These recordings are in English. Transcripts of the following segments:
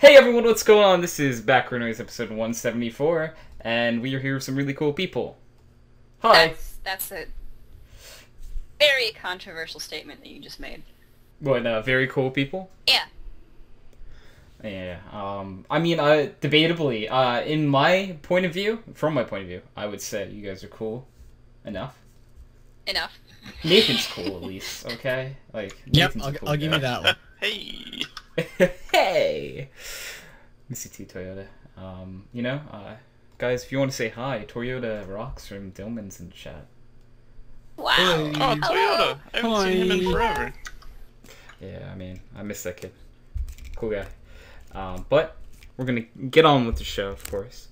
Hey everyone, what's going on? This is Backrunners episode 174, and we are here with some really cool people. Hi! That's a very controversial statement that you just made. What, very cool people? Yeah. Yeah, I mean, debatably, in my point of view, from my point of view, I would say you guys are cool enough. Enough. Nathan's cool, at least, okay? Like, yep, Nathan's a cool I'll give you that one. Hey! Hey! Missy T Toyota. Guys, if you want to say hi, Toyota rocks from Dillman's in chat. Wow. Oh, Toyota! I haven't seen him in forever. Yeah, I mean, I miss that kid. Cool guy. But we're gonna get on with the show, of course.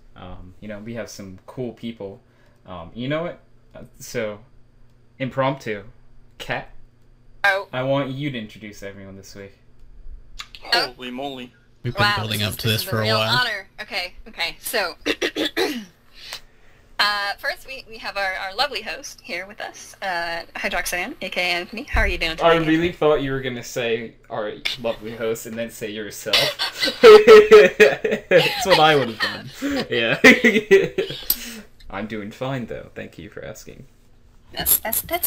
We have some cool people. You know what? So, impromptu. Kat, I want you to introduce everyone this week. Holy moly. We've been building up to this for a while. Honor. Okay, so first we have our lovely host here with us, HydroxideAnt, aka Anthony. How are you doing today? I really thought you were gonna say our lovely host and then say yourself. That's what I would have done. Yeah. I'm doing fine though. Thank you for asking. That's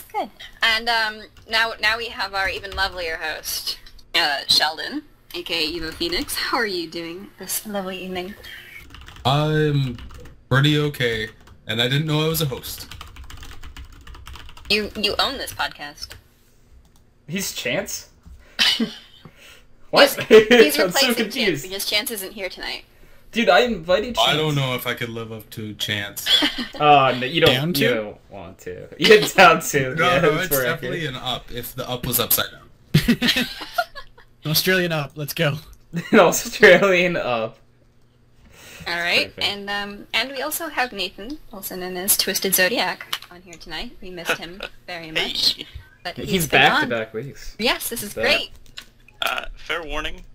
good. And now we have our even lovelier host, Sheldon, aka Eva Phoenix. How are you doing this lovely evening? I'm pretty okay, and I didn't know I was a host. You own this podcast. He's Chance? What? He's I'm so replacing Chance confused. because Chance isn't here tonight. Dude, I invited Chance. I don't know if I could live up to Chance. Oh, no, you don't, Down to? you don't want to. You're down to. No, yeah, no, that's it's where I definitely get- an up if the up was upside down. An Australian up, let's go. An Australian up. All right, Perfect. and we also have Nathan, also known as Twisted Zodiac, on here tonight. We missed him very much, Hey! but He's been back on. to back weeks. Yes, this is That- great. Fair warning,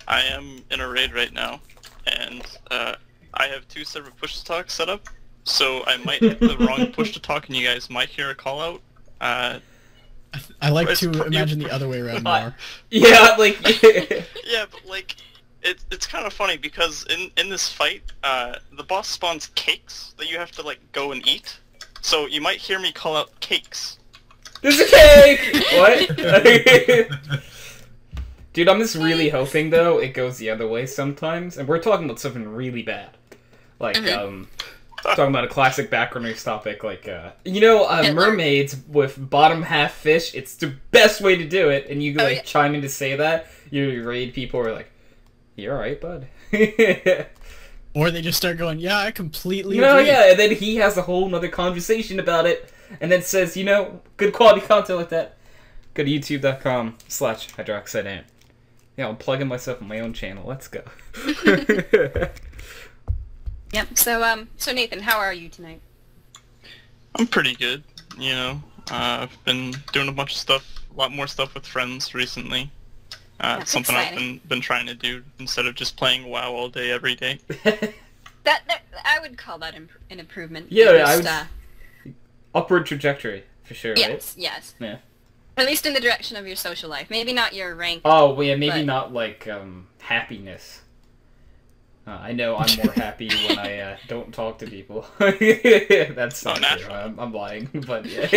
I am in a raid right now, and I have 2 separate push-to-talk set up, so I might hit the wrong push-to-talk and you guys might hear a call-out. I like It's to pro- imagine the other way around more. Yeah, like. Yeah, but like, it's kind of funny because in this fight, the boss spawns cakes that you have to like go and eat, so you might hear me call out cakes. There's a cake! What? Dude, I'm just really hoping, though, it goes the other way sometimes. And we're talking about something really bad. Like, talking about a classic backgrounders topic, like, mermaids with bottom half fish, it's the best way to do it. And you, like, chime in to say that, your raid people are like, you alright, bud? Or they just start going, yeah, I completely No, agree. yeah, and then he has a whole nother conversation about it, and then says, good quality content like that, go to youtube.com/HydroxideAnt. Yeah, I'm plugging myself on my own channel, let's go. Yep. So Nathan, how are you tonight? I'm pretty good, I've been doing a bunch of stuff, a lot more stuff with friends recently. That's Something exciting. I've been trying to do instead of just playing WoW all day every day. That I would call that an improvement. Yeah, At least, Upward trajectory, for sure, right? Yes. Yeah. At least in the direction of your social life. Maybe not your rank. Oh, well, yeah, maybe But- not, like, happiness. I know I'm more happy when I don't talk to people. That's not true. natural. I'm lying, but yeah.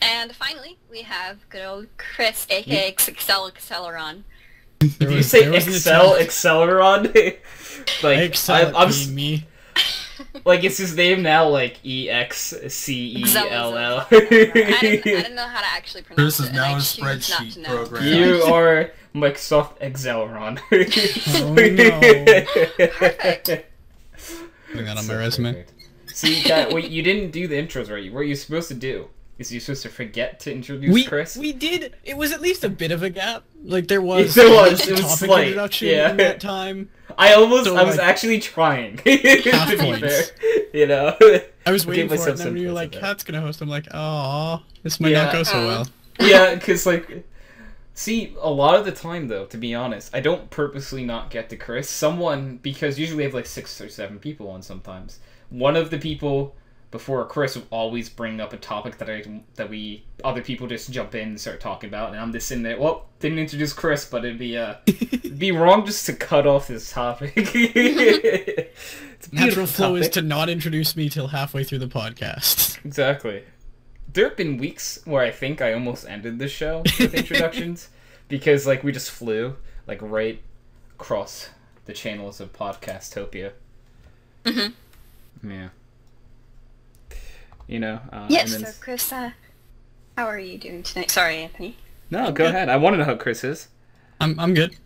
And finally, we have good old Chris, aka Acceleron. Did you say Excel Acceleron? Like, I excel I'm at being me. like, is his name now like EXCELL? I didn't know how to actually pronounce This it. is now and I a choose not to spreadsheet know. program. You are Microsoft Acceleron. Oh, no. Perfect. Putting that on my resume. See, Kat, wait, you didn't do the intros right. What you're supposed to do is you're supposed to forget to introduce Chris. We did. It was at least a bit of a gap. Like there was. There was, a it was topic slight, introduction yeah. in that time. I was like, actually trying. To be points. fair, I was waiting Give for it, myself and then some you were points like, on that. "Kat's gonna host." I'm like, "Oh, this might Yeah. not go so well." Yeah, because, like, see, a lot of the time, though, to be honest, I don't purposely not get to Chris. Because usually we have, like, 6 or 7 people on sometimes. One of the people before, Chris would always bring up a topic that other people just jump in and start talking about, and I'm just sitting there. Well, didn't introduce Chris, but it'd be wrong just to cut off this topic. It's Natural flow topic. is to not introduce me till halfway through the podcast. Exactly. There have been weeks where I think I almost ended the show with introductions because like we just flew like right across the channels of Podcastopia. Mm-hmm. Yeah. You know. Yes. and then... So, Chris, how are you doing tonight? Sorry, Anthony. No, go ahead. I want to know how Chris is. I'm good.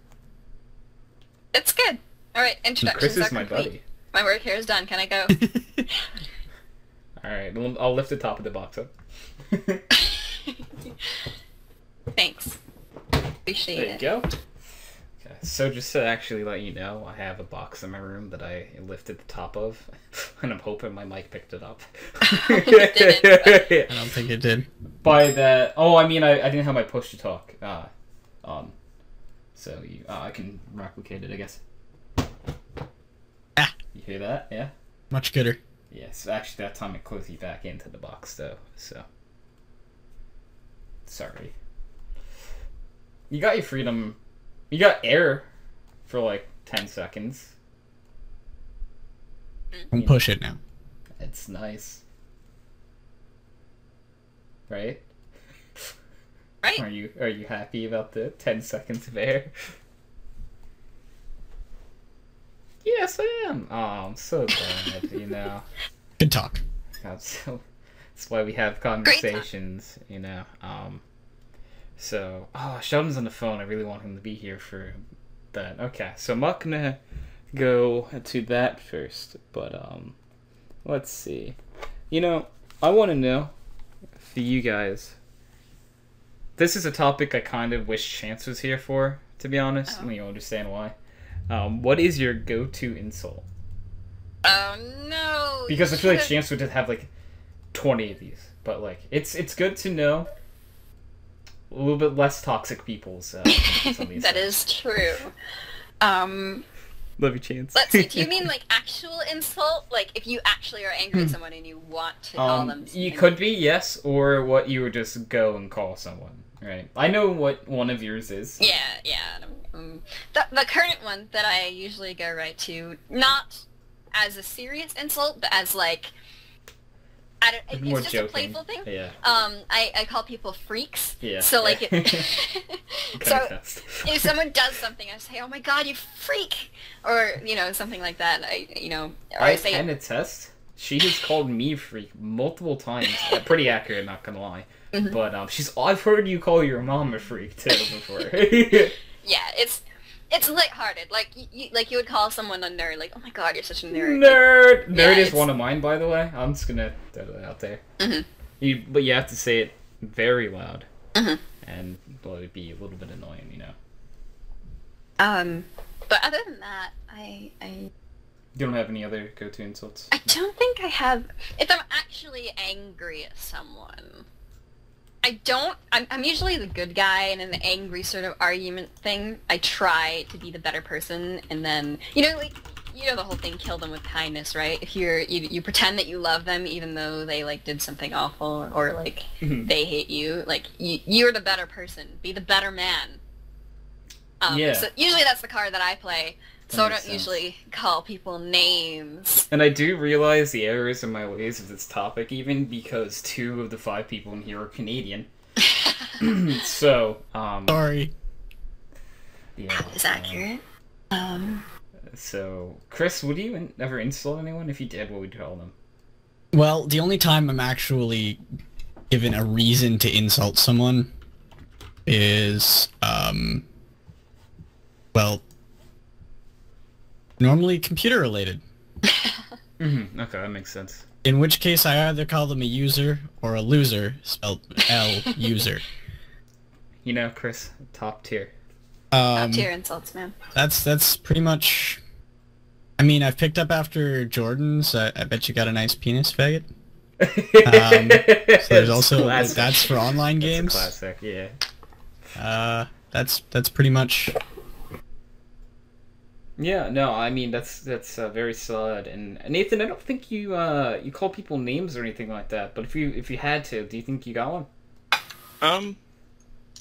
It's good. All right, introductions Chris is are my complete. buddy. My work here is done. Can I go? All right, I'll lift the top of the box up. Thanks. Appreciate There you it. go. Okay, so just to actually let you know, I have a box in my room that I lifted the top of, and I'm hoping my mic picked it up. It didn't, I don't think it did. By that, I mean I didn't have my push to talk on, so I can replicate it, I guess. Ah. You hear that? Yeah. Much gooder. Yes. Actually, that time it closed you back into the box though. So. Sorry. You got your freedom. You got air for like 10 seconds. Don't push it now. It's nice. Right? Right? Are you happy about the 10 seconds of air? Yes, I am. Oh, I'm so glad, you know. Good talk. That's why we have conversations, you know. So, Sheldon's on the phone. I really want him to be here for that. Okay, so I'm not gonna go to that first, but let's see. You know, I want to know for you guys. This is a topic I kind of wish Chance was here for, to be honest. Oh. You understand why. What is your go-to insult? Oh no! Because I feel like should've- Chance would just have like 20 of these, but like it's good to know a little bit less toxic people's. That is true. Love you, Chance. Let's see. Do you mean like actual insult? Like if you actually are angry at someone and you want to call them? You could be, yes, or what you would just go and call someone. Right. I know what one of yours is. Yeah, yeah. The current one that I usually go right to, not as a serious insult, but as like, it's More just joking. a playful thing. Yeah. I call people freaks. Yeah. So like, Can so attest. if someone does something, I say, "Oh my God, you freak," or something like that. Or I say, can attest. She has called me freak multiple times. Pretty accurate, not gonna lie. Mhm. But I've heard you call your mom a freak too before. yeah, it's lighthearted. Like you would call someone a nerd. Like, "Oh my God, you're such a nerd." Nerd! Yeah, Nerd is it's- one of mine, by the way. I'm just gonna throw that out there. Mhm. But you have to say it very loud. Mhm. And well, it'd be a little bit annoying, you know. But other than that, I You don't have any other go-to insults? I don't think I have. If I'm actually angry at someone, I don't. I'm usually the good guy, and in the angry sort of argument thing, I try to be the better person, and then the whole thing, kill them with kindness, right? If you pretend that you love them even though they like did something awful or like they hate you, like you're the better person, be the better man. Yeah. So usually that's the card that I play. So I makes don't sense. usually call people names. And I do realize the errors in my ways of this topic, even because 2 of the 5 people in here are Canadian. So, Sorry. yeah. That is accurate. So, Chris, would you ever insult anyone? If you did, what would you call them? Well, the only time I'm actually given a reason to insult someone is, well, normally computer related. Mm-hmm. Okay, that makes sense. In which case I either call them a user or a loser, spelled L user. You know, Chris, top tier. Top tier insults, man. That's pretty much. I mean, I've picked up after Jordan's. I bet you got a nice penis, faggot. So there's also Classic. that's for online That's a games. classic, yeah. That's pretty much Yeah, no, I mean that's very sad. And Nathan, I don't think you you call people names or anything like that. But if you had to, do you think you got one? I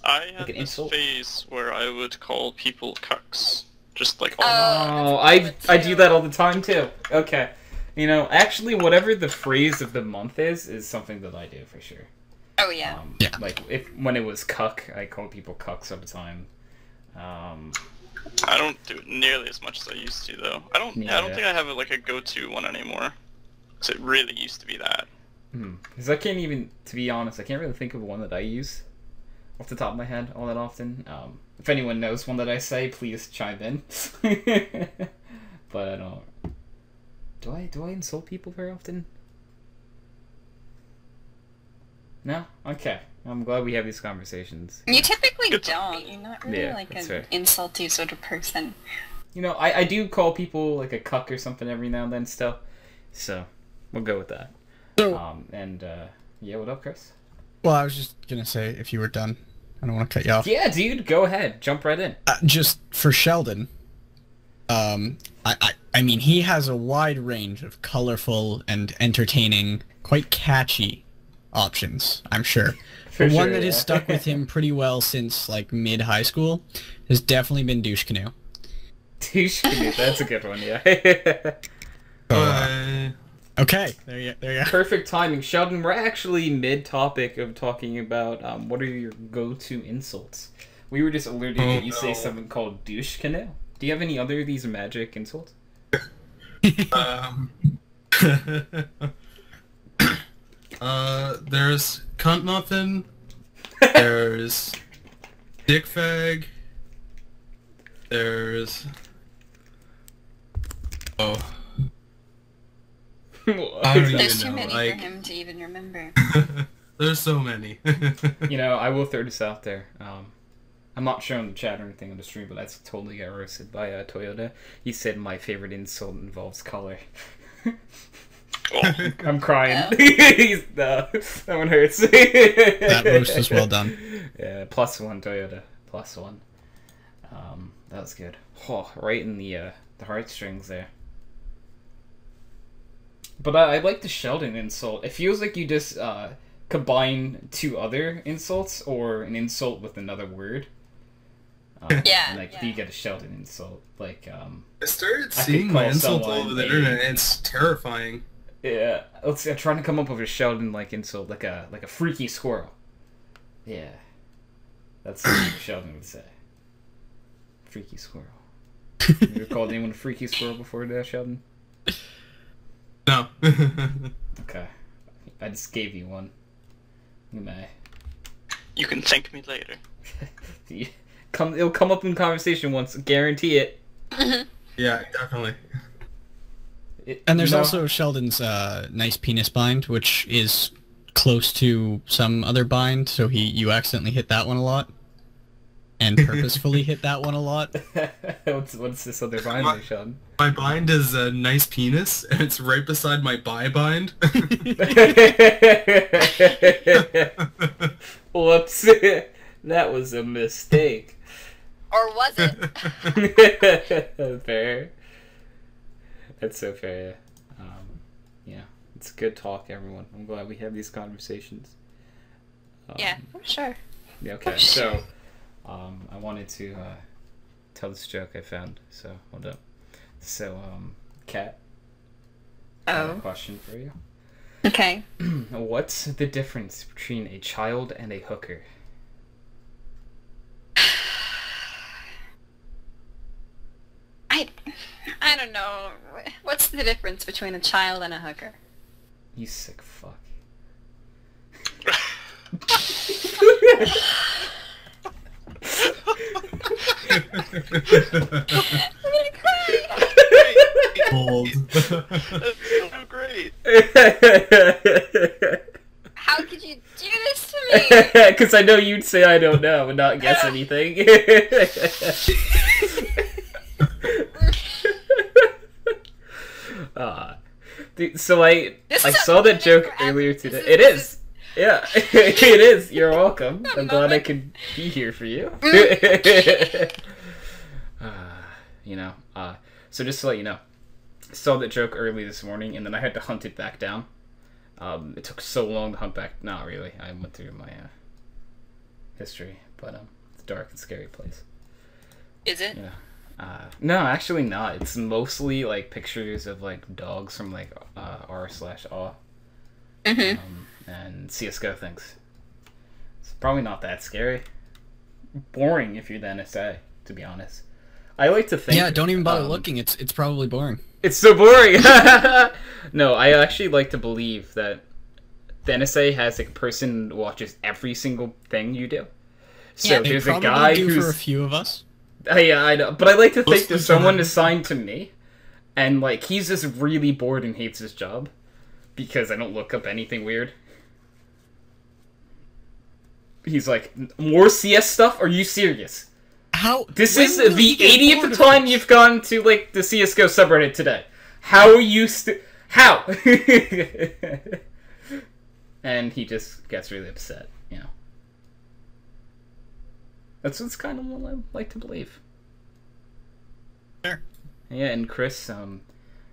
had Like an this insult? phase where I would call people cucks, just like Oh, I do that all the time too. Okay, you know, actually, whatever the phrase of the month is something that I do for sure. Oh yeah. Yeah. Like when it was cuck, I call people cucks all the time. I don't do it nearly as much as I used to, though. I don't think I have like a go-to one anymore. Cause it really used to be that. Because I can't even, to be honest, I can't really think of one that I use off the top of my head all that often. If anyone knows one that I say, please chime in. But I don't. Do I insult people very often? No? Okay. I'm glad we have these conversations. You typically don't. You're not really Yeah, like that's an fair. insulty sort of person. You know, I do call people like a cuck or something every now and then still. So, we'll go with that. So, Yeah, what up, Chris? well, I was just gonna say, if you were done, I don't want to cut you off. Yeah, dude, go ahead. Jump right in. Just for Sheldon, I mean, he has a wide range of colorful and entertaining, quite catchy options, I'm sure. For The one sure, that has yeah. stuck with him pretty well since, like, mid-high school has definitely been Douche Canoe. Douche canoe, that's a good one, yeah. Okay, there you go. Perfect timing. Sheldon, we're actually mid-topic of talking about what are your go-to insults. We were just alerted that you say something called douche canoe. Do you have any other of these magic insults? There's cunt muffin. There's dick fag. There's I don't even There's too know. many Like, for him to even remember. there's so many. You know, I will throw this out there. I'm not showing the chat or anything on the stream, but that's totally got roasted by Toyota. He said my favorite insult involves color. I'm crying. That one hurts. That roast was well done. Yeah, +1 Toyota. +1. That was good. Oh, right in the heartstrings there. But I like the Sheldon insult. It feels like you just combine two other insults or an insult with another word. Yeah, And, like, yeah. you get a Sheldon insult. Like, I started I could seeing my call insults all someone over the a- internet, and it's terrifying. yeah. Let's see, I'm trying to come up with a Sheldon like insult, like a freaky squirrel. Yeah. That's what Sheldon would say. Freaky squirrel. You ever called anyone a freaky squirrel before that, Sheldon? No. Okay. I just gave you one. You may. You can thank me later. It'll come up in conversation once, guarantee it. Yeah, definitely. And there's No. also Sheldon's nice penis bind, which is close to some other bind, so you accidentally hit that one a lot. And purposefully hit that one a lot. what's this other bind there, Sheldon? My bind is a nice penis, and it's right beside my bi bind. Whoops. That was a mistake. Or was it? Fair. That's so fair. Yeah, it's good talk, everyone. I'm glad we have these conversations. Yeah, for sure. Yeah, okay, so I wanted to tell this joke I found, so hold up. So, Kat, I have a Oh, question for you. okay. What's the difference between a child and a hooker? I don't know. What's the difference between a child and a hooker? You sick fuck. I'm gonna cry. Bold. That's so great. How could you do this to me? Because I know you'd say I don't know and not guess anything. Dude, so I This is saw a that moment joke for earlier every- today. this It is- is. Yeah, it is. You're welcome. A I'm glad I moment. could be here for you. You know, So just to let you know, I saw that joke early this morning, and then I had to hunt it back down. It took so long to hunt back. Not really. I went through my history, but it's a dark and scary place. Is it? Yeah. No, actually not. It's mostly like pictures of like dogs from like r/aw and CS:GO things. It's probably not that scary. Boring if you're the NSA, to be honest. I like to think. Yeah, don't even bother looking. It's probably boring. It's so boring. No, I actually like to believe that the NSA has like a person who watches every single thing you do. So Yeah, they there's a probably guy do who's for a few of us. yeah, I know, but I like to think Most of there's the someone time. assigned to me, and like he's just really bored and hates his job because I don't look up anything weird. He's like, more CS stuff? Are you serious? How? This when is will the you get bored 80th of time this? you've gone to like the CS:GO subreddit today. How are you how? And he just gets really upset, you know. That's kind of what I like to believe. Sure. Yeah, and Chris,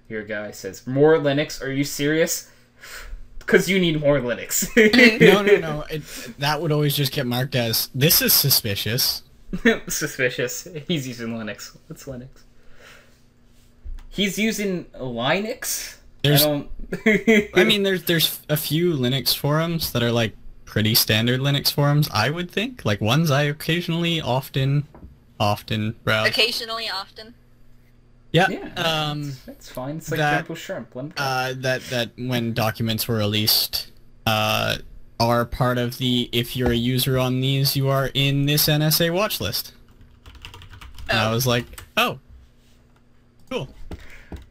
your guy says, more Linux? Are you serious? Because you need more Linux. No. That would always just get marked as, this is suspicious. Suspicious. He's using Linux. What's Linux? He's using Linux? There's, I don't... I mean, there's a few Linux forums that are like pretty standard Linux forums, I would think. Like ones I occasionally, often browse. Occasionally, often. Yeah. Yeah, that's fine. It's like that- Temple Shrimp. Let 'em go. That when documents were released, are part of the, if you're a user on these, you are in this NSA watch list. And I was like, oh, cool.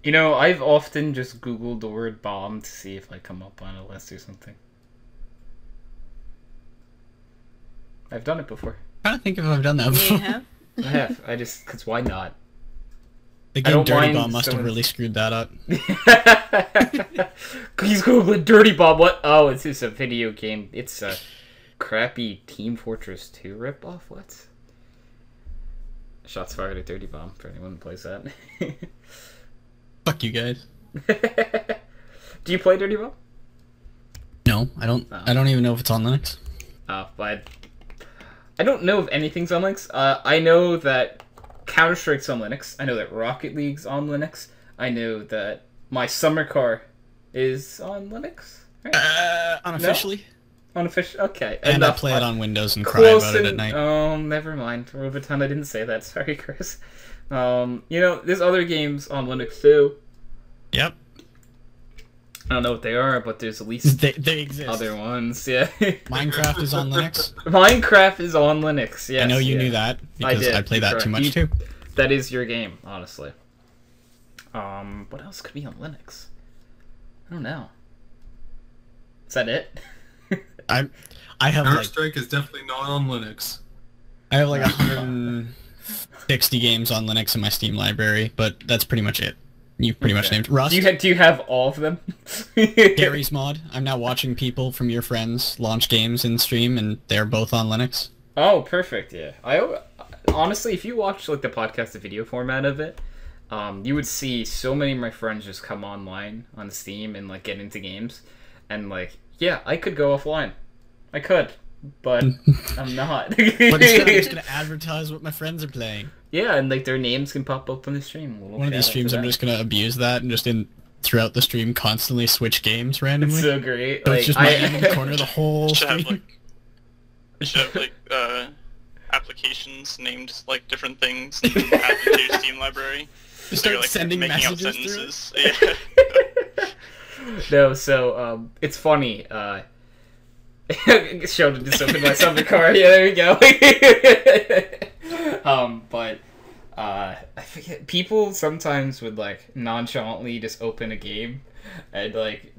You know, I've often just Googled the word bomb to see if I come up on a list or something. I've done it before. I'm trying to think if I've done that before. Yeah. I have. Because why not? The I game don't Dirty mind Bomb must have someone- really screwed that up. He's Googling Dirty Bomb. What? Oh, it's just a video game. It's a crappy Team Fortress 2 ripoff. What? Shots fired at Dirty Bomb for anyone who plays that. Fuck you guys. Do you play Dirty Bomb? No, I don't. Oh. I don't even know if it's on Linux. But I don't know if anything's on Linux. I know that Counter-Strike's on Linux. I know that Rocket League's on Linux. I know that my summer car is on Linux. Right? Unofficially. Unofficial. Okay. And I enough. play it on Windows and cry Close about it at and- night. Oh, never mind. For a time I didn't say that. Sorry, Chris. You know, there's other games on Linux too. Yep. I don't know what they are, but there's at least They exist. other ones. Yeah. Minecraft is on Linux. Minecraft is on Linux. Yes. I know you yeah. knew that because did, I play you're that correct. too much too. That is your game, honestly. What else could be on Linux? I don't know. Is that it? I have Counter like Strike is definitely not on Linux. 160 games on Linux in my Steam library, but that's pretty much it. You pretty much Okay. named Rust. Do you have all of them? Gary's mod. I'm now watching people from your friends launch games in stream, and they're both on Linux. Oh, perfect. Yeah. Honestly, if you watch like the podcast, the video format of it, you would see so many of my friends just come online on Steam and like get into games, and like, yeah, I could go offline. I could, but I'm not. But instead, I'm just gonna advertise what my friends are playing. Yeah, and like their names can pop up on the stream. One of these streams, I'm just gonna abuse that and just throughout the stream constantly switch games randomly. It's so great. So Like, it's just my name in the corner the whole Should have, stream. Should have like applications named like different things and then add them to your Steam library. Just So you're, start sending making up messages through it. sentences. Yeah. No, so it's funny. Sheldon just opened my summer car. Yeah, there we go. But I forget. People sometimes would like nonchalantly just open a game and like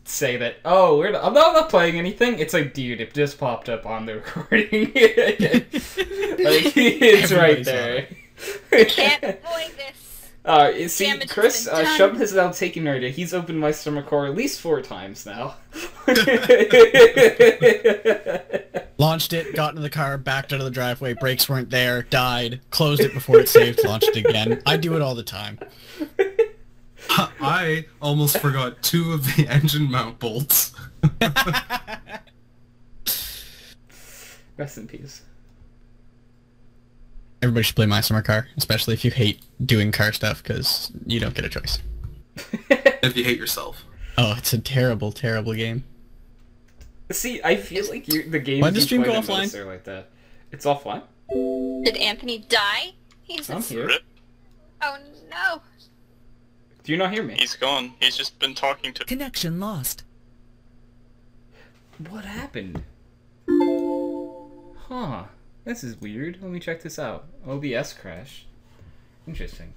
say that, oh, I'm not playing anything. It's like, dude, it just popped up on the recording. Like, it's right Everybody saw there. Can't avoid this. See, Damage has Chris, been done. Sheldon has now taken already. He's opened my summer car at least 4 times now. Launched it, got into the car, backed out of the driveway, brakes weren't there, died, closed it before it saved, launched it again. I do it all the time. I almost forgot 2 of the engine mount bolts. Rest in peace. Everybody should play My Summer Car, especially if you hate doing car stuff, because you don't get a choice. If you hate yourself. Oh, it's a terrible, terrible game. See, I feel like the games Why'd the you stream play go the most offline? are like that. It's offline? Did Anthony die? He's I'm here. Rip. Oh no. Do you not hear me? He's gone. He's just been talking to... Connection lost. What happened? Huh. This is weird. Let me check this out. OBS crash. Interesting.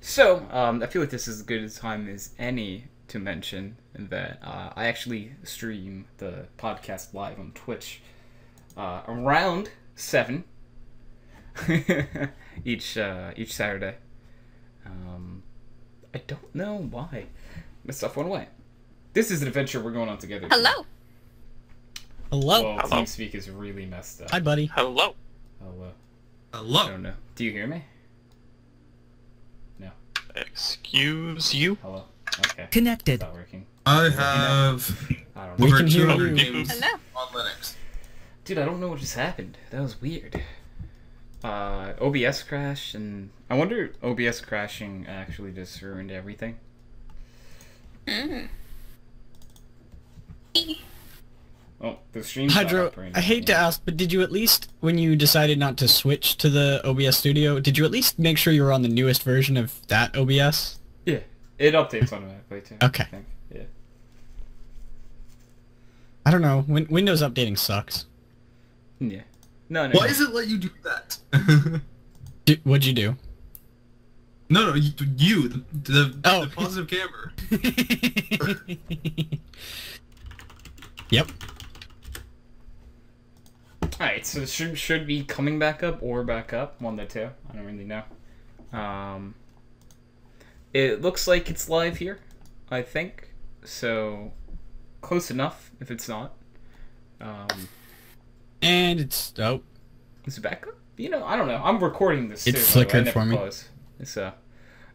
So, I feel like this is as good a time as any to mention that I actually stream the podcast live on Twitch around 7 each Saturday. I don't know why. My stuff went away. This is an adventure we're going on together. Hello. Hello? Well, Hello. TeamSpeak is really messed up. Hi, buddy. Hello. Hello. I Hello. don't know. Do you hear me? No. Excuse you? Hello. Okay. It's Connected. not working. I have I don't know. We over can hear 200 you. games Hello. on Linux. Dude, I don't know what just happened. That was weird. OBS crash, and I wonder if OBS crashing actually just ruined everything. Mm. Oh, the stream's not Hydro, up right I now, hate to yeah. ask, but did you at least, when you decided not to switch to the OBS Studio, did you at least make sure you were on the newest version of that OBS? Yeah, it updates automatically too. Okay. I think. Yeah. I don't know. Windows updating sucks. Yeah. No. Why does it let you do that? What'd you do? No, the Oh. positive camera. Yep. Alright, so it should be coming back up or back up. One of the two. I don't really know. It looks like it's live here, I think. So, close enough if it's not. And it's... Oh. Is it back up? You know, I don't know. I'm recording this It too. by the way. I flickered never for me. pause. So,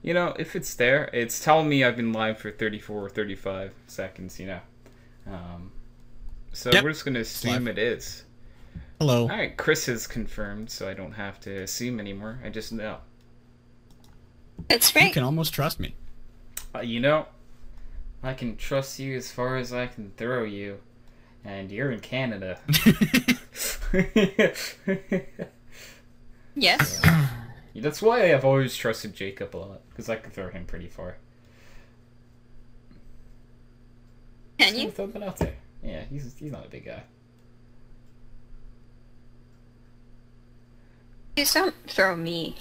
you know, if it's there, it's telling me I've been live for 34 or 35 seconds, you know. So Yep. we're just going to assume live. it is. Hello. Alright, Chris has confirmed, so I don't have to assume anymore. I just know. It's You great. can almost trust me. You know, I can trust you as far as I can throw you. And you're in Canada. Yes. That's why I've always trusted Jacob a lot, because I can throw him pretty far. Can Just you? gonna throw that out there. Yeah, he's not a big guy. Please don't throw me.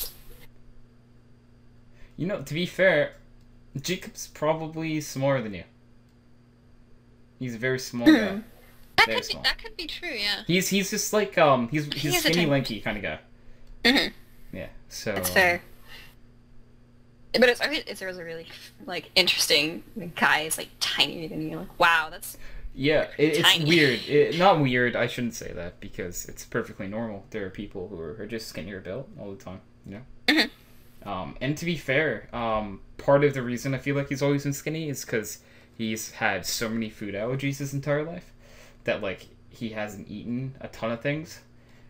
You know, to be fair, Jacob's probably smaller than you. He's a very small guy. Very small. That could be true. Yeah. He's just like he's He is a skinny, tiny- lanky kind of guy. Mhm. Yeah. So. That's fair. But it's a really like interesting guy is like tinier than you. Like, wow, that's Yeah, it's Tiny. weird. Not weird. I shouldn't say that because it's perfectly normal. There are people who are just skinnier built all the time. You know. And to be fair, part of the reason I feel like he's always been skinny is because he's had so many food allergies his entire life that like he hasn't eaten a ton of things.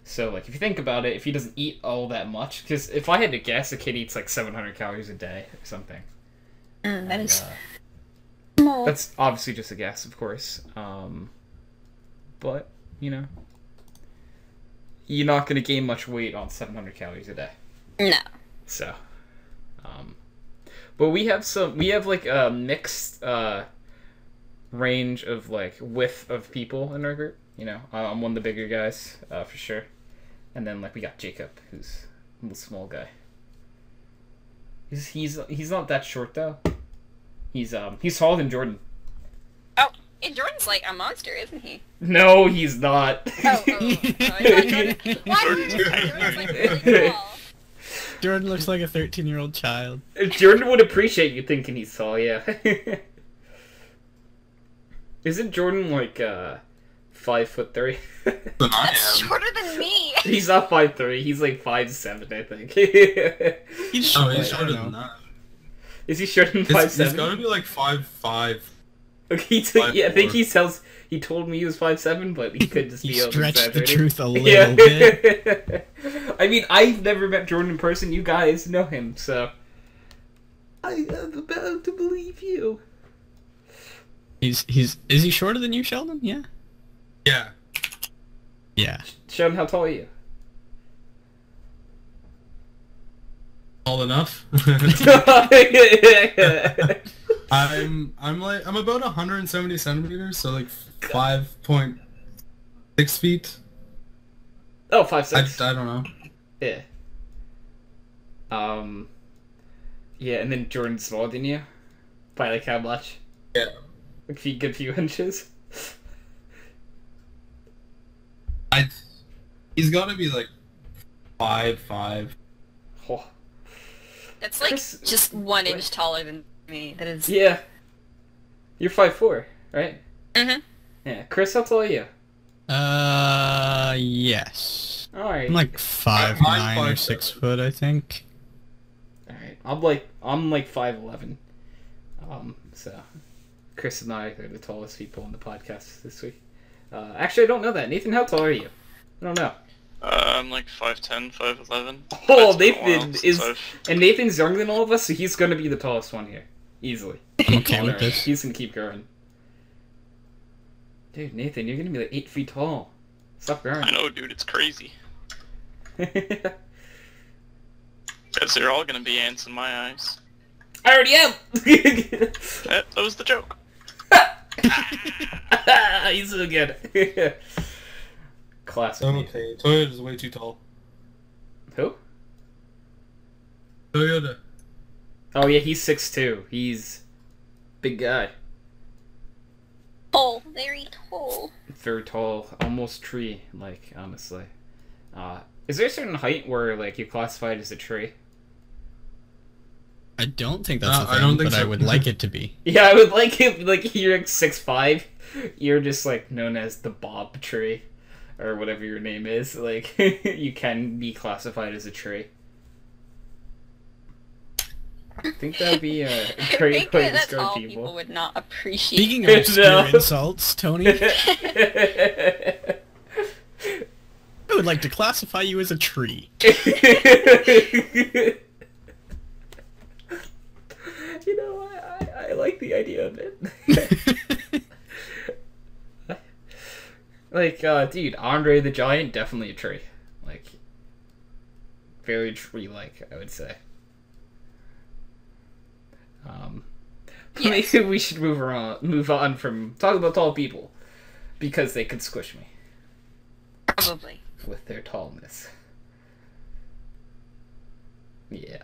So like if you think about it, if he doesn't eat all that much, because if I had to guess, a kid eats like 700 calories a day or something. that is And, small. that's obviously just a guess, of course. But you know, you're not gonna gain much weight on 700 calories a day. No. So, but we have like a mixed range of like width of people in our group. You know, I'm one of the bigger guys for sure, and then like we got Jacob, who's a little small guy. He's not that short though. He's taller than Jordan. Oh, and Jordan's like a monster, isn't he? No, he's not. I thought Jordan. Why? Jordan's like really tall. Jordan looks like a 13-year-old child. Jordan would appreciate you thinking he's tall, yeah. Isn't Jordan like 5'8" 5'3". Than I That's am. shorter than me. He's not 5'3", he's like 5'7", I think. He's Oh, short, he's I shorter don't than know. that. Is he shorter than He's 5'7"? gotta be like 5'5". Okay, yeah, I think he told me he was 5'7", but he could just He be stretched the exaggerating. truth a little Yeah. bit. I mean, I've never met Jordan in person. You guys know him, so I am about to believe you. Is he shorter than you, Sheldon? Yeah. Yeah. Yeah. Sheldon, how tall are you? Tall enough. I'm about 170 centimeters, so like 5.6 feet. Oh, 5'6". I don't know. Yeah. Yeah, and then Jordan's smaller than you? By like how much? Yeah. A good few inches? He's gotta be like 5'5". Oh. That's like Chris- just 1 inch taller than me. That is. Yeah. You're 5'4", right? Mhm. Yeah. Chris, how tall are you? Yes. Alright. I'm like 5'9" or 5'7". 6 foot, I think. Alright. I'm like 5'11". So Chris and I are the tallest people on the podcast this week. Actually I don't know that. Nathan, how tall are you? I don't know. I'm like 5'10", 5'11". Oh, It's been a while Nathan since is, I've- and Nathan's younger than all of us, so he's gonna be the tallest one here, easily. I'm okay with Alright, this. he's gonna keep growing. Dude, Nathan, you're gonna be like 8 feet tall. Stop growing. I know, dude. It's crazy. Because they're all gonna be ants in my eyes. I already am. That was the joke. He's so good. Classic. Okay, Toyota's way too tall. Who? Toyota. Oh yeah, he's 6'2". He's big guy. Tall. Very tall. Very tall, almost tree, like, honestly. Is there a certain height where, like, you classify it as a tree? I don't think that's No, a thing, I don't think but I so. would like it to be. Yeah, I would like it, like, you're like 6'5", you're just, like, known as the Bob tree, or whatever your name is, like, you can be classified as a tree. I think that would be a I great think way to that's describe all people. people would not appreciate. Speaking of obscure No. insults, Tony, I would like to classify you as a tree. You know, I like the idea of it. Like, dude, Andre the Giant, definitely a tree. Like, very tree-like, I would say. Yes. Maybe we should move on from talking about tall people, because they could squish me Probably. with their tallness. Yeah.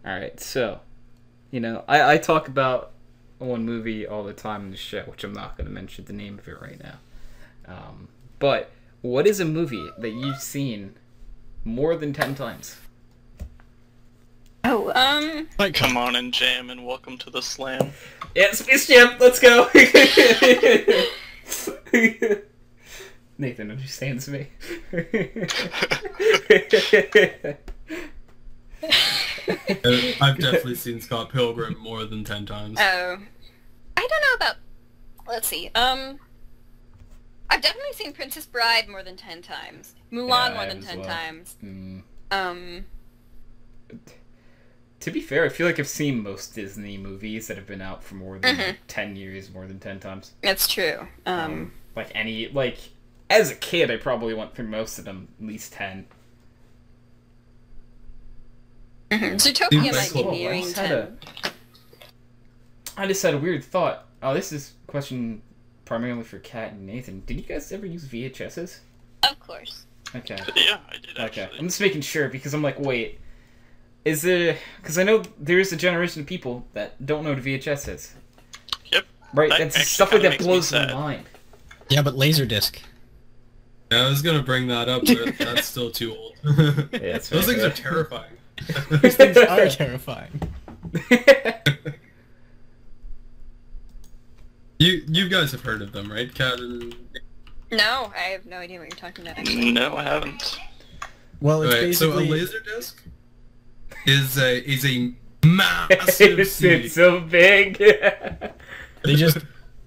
Alright, so, you know, I talk about one movie all the time in the show, which I'm not going to mention the name of it right now. But, what is a movie that you've seen more than 10 times? Oh, Like, Come on and jam and welcome to the slam. Yeah, Space Jam, let's go! Nathan understands me. I've definitely seen Scott Pilgrim more than 10 times. oh. I don't know about... Let's see. I've definitely seen Princess Bride more than 10 times. Mulan Yeah, I more have than as 10 well. times. Mm. To be fair, I feel like I've seen most Disney movies that have been out for more than Mhm. 10 years, more than 10 times. That's true. As a kid, I probably went through most of them, at least 10. Zootopia Seems might be cool. nearing I 10. just had a weird thought. Oh, this is a question primarily for Kat and Nathan. Did you guys ever use VHSs? Of course. Okay. Yeah, I did Okay. actually. I'm just making sure, because I'm like, wait. Is there... Because I know there's a generation of people that don't know what a VHS is. Yep. Right? That That's actually stuff like kinda that makes me blows my sad. mind. yeah, but Laserdisc. Yeah, I was gonna bring that up, but that's still too old. it's Those things fair. are terrifying. Those things are terrifying. You guys have heard of them, right, Kat? No, I have no idea what you're talking about, actually. No, I haven't. Well, it's Okay, so a basically... laser disc is a massive CD. It's so big. They just...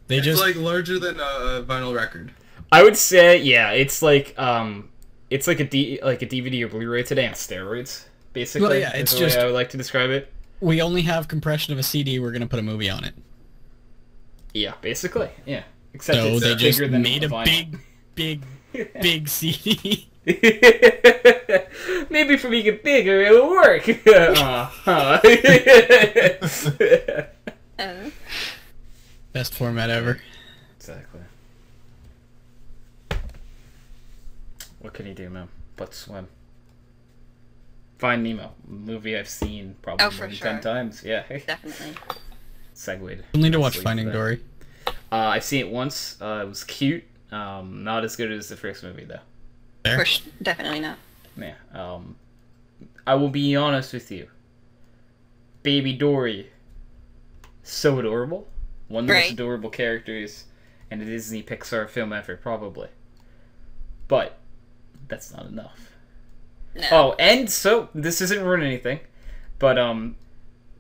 It's like larger than a vinyl record. I would say, yeah, it's like a DVD or Blu-ray today on steroids, basically. Well, yeah, it's is just... the way I would like to describe it. We only have compression of a CD, we're gonna put a movie on it. Yeah, basically, yeah. Except So it's they just bigger than made a vinyl. big CD. Maybe if we make it bigger, it'll work. Best format ever. Exactly. What can you do, man? But swim. Find Nemo, movie I've seen probably Oh, for more than sure. 10 times. Yeah. Definitely. Segued. You'll need to watch nicely Finding into that. Dory. I've seen it once. It was cute. Not as good as the first movie, though. There. Definitely not. Yeah. I will be honest with you. Baby Dory, so adorable. One of the most Right. adorable characters in a Disney Pixar film ever, probably. But that's not enough. No. Oh, and so this isn't ruin anything, but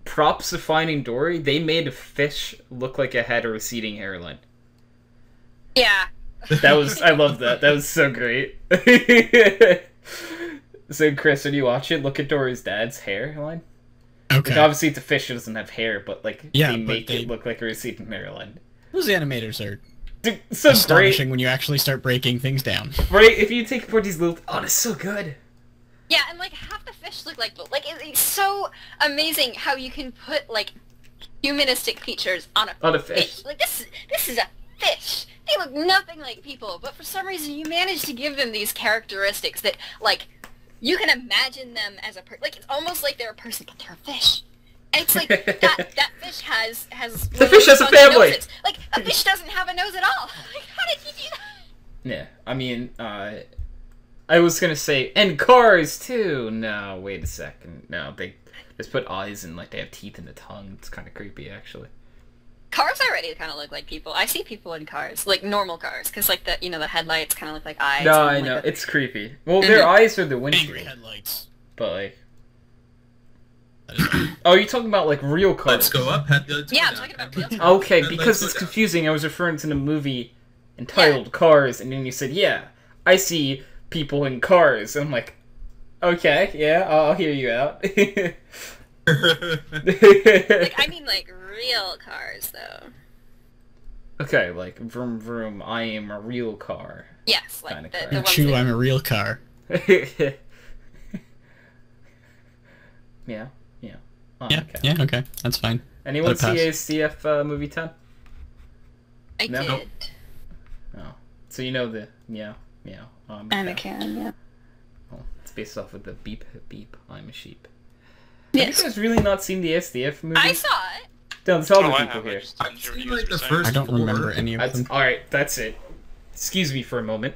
props to Finding Dory. They made a fish look like it had a receding hairline. Yeah. That was I love that. That was so great. So Chris, when you watch it, look at Dory's dad's hairline. Okay. Like, obviously, the fish doesn't have hair, but like Yeah, they but make they- it look like a receding hairline. Those animators are Dude, so great, astonishing when you actually start breaking things down. right? If you take apart these little, oh, it's so good. Yeah, and like half the fish look like it's so amazing how you can put like humanistic features on On a fish. fish. Like this is a fish. They look nothing like people, but for some reason you manage to give them these characteristics that like you can imagine them as a like it's almost like they're a person, but they're a fish. And it's like that fish has The fish has a family. noses. Like a fish doesn't have a nose at all. Like how did he do that? Yeah, I mean, I was gonna say, and cars too. No, wait a second. No, they just put eyes and like they have teeth and a tongue. It's kind of creepy, actually. Cars already kind of look like people. I see people in cars, like normal cars, because like the the headlights kind of look like eyes. No, and, I like, know the- it's creepy. Well, their eyes are the Angry windshield, headlights. but like, That is right. oh, you're talking about like real cars. Let's go up, headlights. Yeah, go I'm down. talking about real cars. Okay, Headlights because go it's down. confusing. I was referring to the movie entitled Cars, and then you said, "Yeah, I see people in cars." I'm like, "Okay, yeah, I'll hear you out." Like I mean, like real cars, though. Okay, like vroom vroom, I am a real car. Yes, like Kinda the car. ones Chew, that- I'm a real car. Yeah, yeah. Oh, Yeah, okay. yeah, okay. That's fine. Anyone Let it see pass. ASDF movie 10? I No. did. Oh, so you know the meow. I'm a cow. Anakin, yeah. Oh, it's based off of the beep beep. I'm a sheep. Yes. Have you guys really not seen the ASDF movie? I saw it. Don't tell the Oh, I people have. I here. just didn't I've hear what seen, you guys like, were the saying. first- I don't remember any of That's them. all right. That's it. Excuse me for a moment.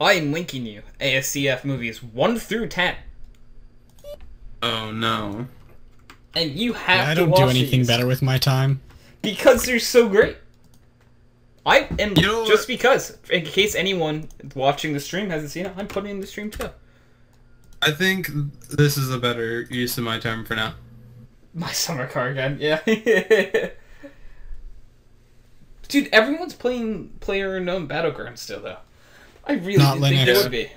I am linking you ASCF movies 1 through 10, Oh no. and you have I to don't watch do anything these better with my time. because they're so great. I am You know just what? because, in case anyone watching the stream hasn't seen it, I'm putting it in the stream too. I think this is a better use of my time for now. My summer car again, yeah. Dude, everyone's playing PlayerUnknown Battlegrounds still, though. I really Not didn't think they Linux. would be.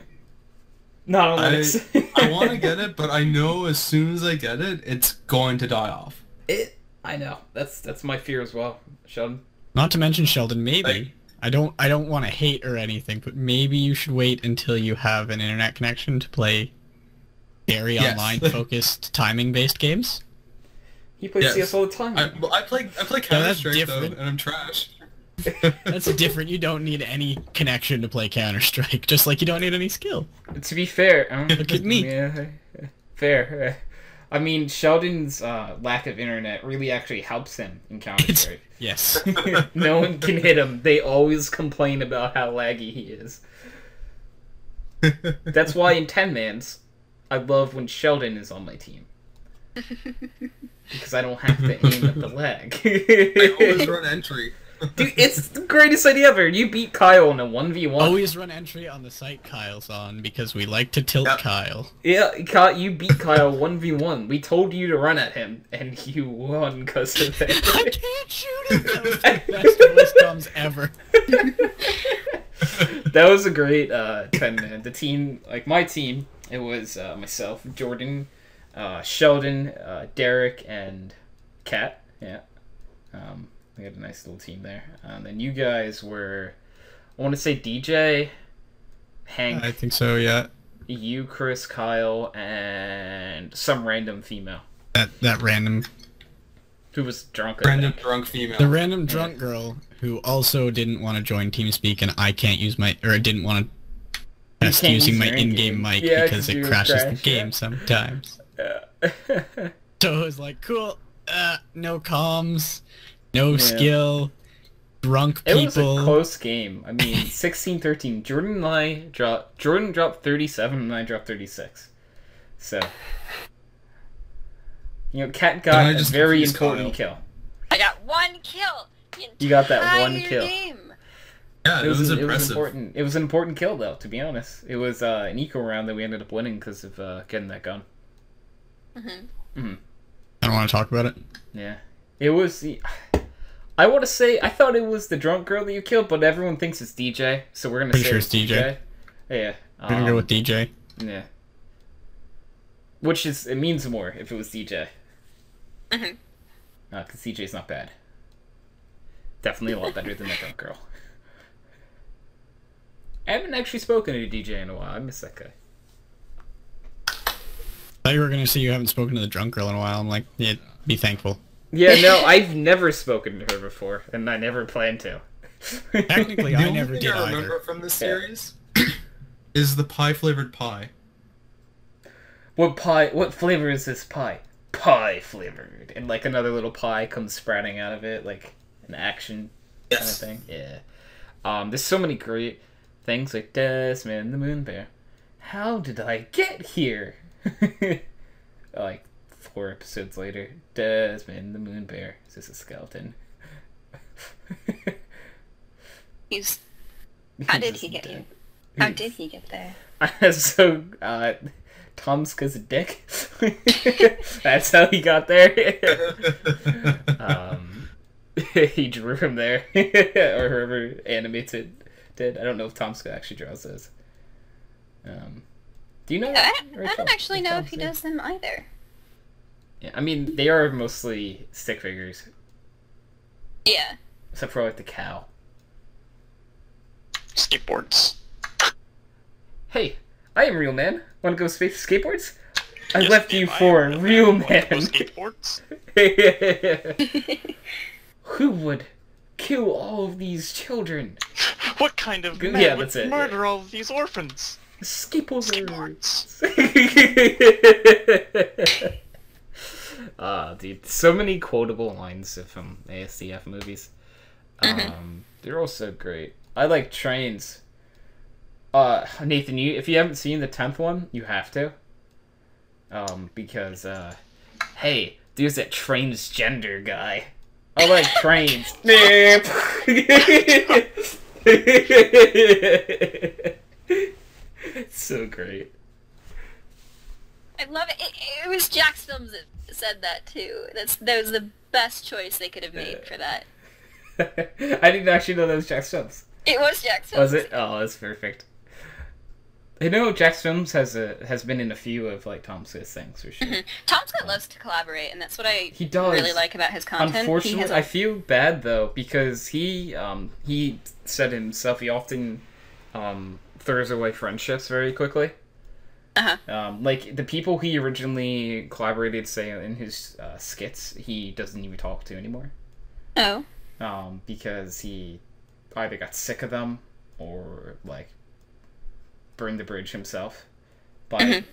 Not on Linux. I want to get it, but I know as soon as I get it, it's going to die off. I know. That's my fear as well, Sheldon. Not to mention, Sheldon, maybe Like- I don't want to hate or anything, but maybe you should wait until you have an internet connection to play very Yes. online focused timing based games. He plays Yes. CS all the time. I play Counter Strike though, different. and I'm trash. That's different. You don't need any connection to play Counter Strike, just like you don't need any skill. To be fair, Look at me. Yeah, fair. I mean, Sheldon's lack of internet really actually helps him in Counter Strike. Yes. No one can hit him. They always complain about how laggy he is. That's why in 10 Mans, I love when Sheldon is on my team. Because I don't have to aim at the leg. I always run entry. Dude, it's the greatest idea ever. You beat Kyle in a 1v1. Always run entry on the site Kyle's on, because we like to tilt Kyle. Yeah, you beat Kyle 1v1. We told you to run at him, and you won because of that. I can't shoot him! That was the best voice comms ever. That was a great 10-man. The team, like my team, it was myself, Jordan, Sheldon, Derek, and Kat. Yeah. We had a nice little team there. And you guys were, I want to say DJ, Hank. I think so, yeah. You, Chris, Kyle, and some random female. That random... Who was drunk. Random drunk female. The random drunk girl who also didn't want to join TeamSpeak, and I can't use my... Or I didn't want to test using my in-game mic because it crashes the game sometimes. Yeah. So it was like, cool, no comms, no skill, drunk people. It was a close game. I mean, 16-13. Jordan dropped 37 and I dropped 36. So, you know, Kat got a very important kill. I got 1 kill. You got that 1 kill. Game. Yeah, it was impressive. It was an important kill, though, to be honest. It was an eco round that we ended up winning because of getting that gun. I don't want to talk about it. Yeah. It was the... I want to say, I thought it was the drunk girl that you killed, but everyone thinks it's DJ, so we're going to say Pretty sure it's DJ. Yeah. We're going to go with DJ. Yeah. Which is, it means more if it was DJ. Because DJ's not bad. Definitely a lot better than that drunk girl. I haven't actually spoken to DJ in a while. I miss that guy. I thought you were going to say you haven't spoken to the drunk girl in a while. I'm like, yeah, be thankful. Yeah, no, I've never spoken to her before, and I never plan to. Technically, I never did The only thing I either. remember from this series is the pie-flavored pie. What flavor is this pie? Pie flavored. And like another little pie comes sprouting out of it, like an action kind of thing. Yeah. There's so many great things like Desmond the Moon Bear. How did I get here? Like 4 episodes later, Desmond the Moon Bear. Is this a skeleton? How did he get here? How did he get there? So, Tomska's a dick. That's how he got there. He drew him there. Or whoever animated did. I don't know if Tomska actually draws those. Do you know? I don't actually know if he does them either. Yeah, I mean, they are mostly stick figures. Yeah. Except for, like, the cow. Skateboards. Hey, I am Real Man. Wanna go space skateboards? I Yes, left you ma'am, for I am Real Wanna go Man. skateboards? Who would kill all of these children? What kind of man Yeah, would that's it, murder all of these orphans? Skateboards. Dude, so many quotable lines from ASDF movies. They're all so great. I like trains. Nathan, if you haven't seen the 10th one, you have to. Because, hey, there's that transgender guy. I like trains. It's so great. I love it. It was Jack's Films that said that too. That was the best choice they could have made for that. I didn't actually know that was Jack's Films. It was Jack's Films. Was it? Oh, that's perfect. I know Jack's Films has been in a few of like Tom Swift's things for sure. Tom Scott loves to collaborate, and that's what I He does. really like about his content. Unfortunately, I feel bad though because he said himself he often throws away friendships very quickly. Like the people he originally collaborated, say in his skits, he doesn't even talk to anymore. Oh. Because he either got sick of them or like burned the bridge himself by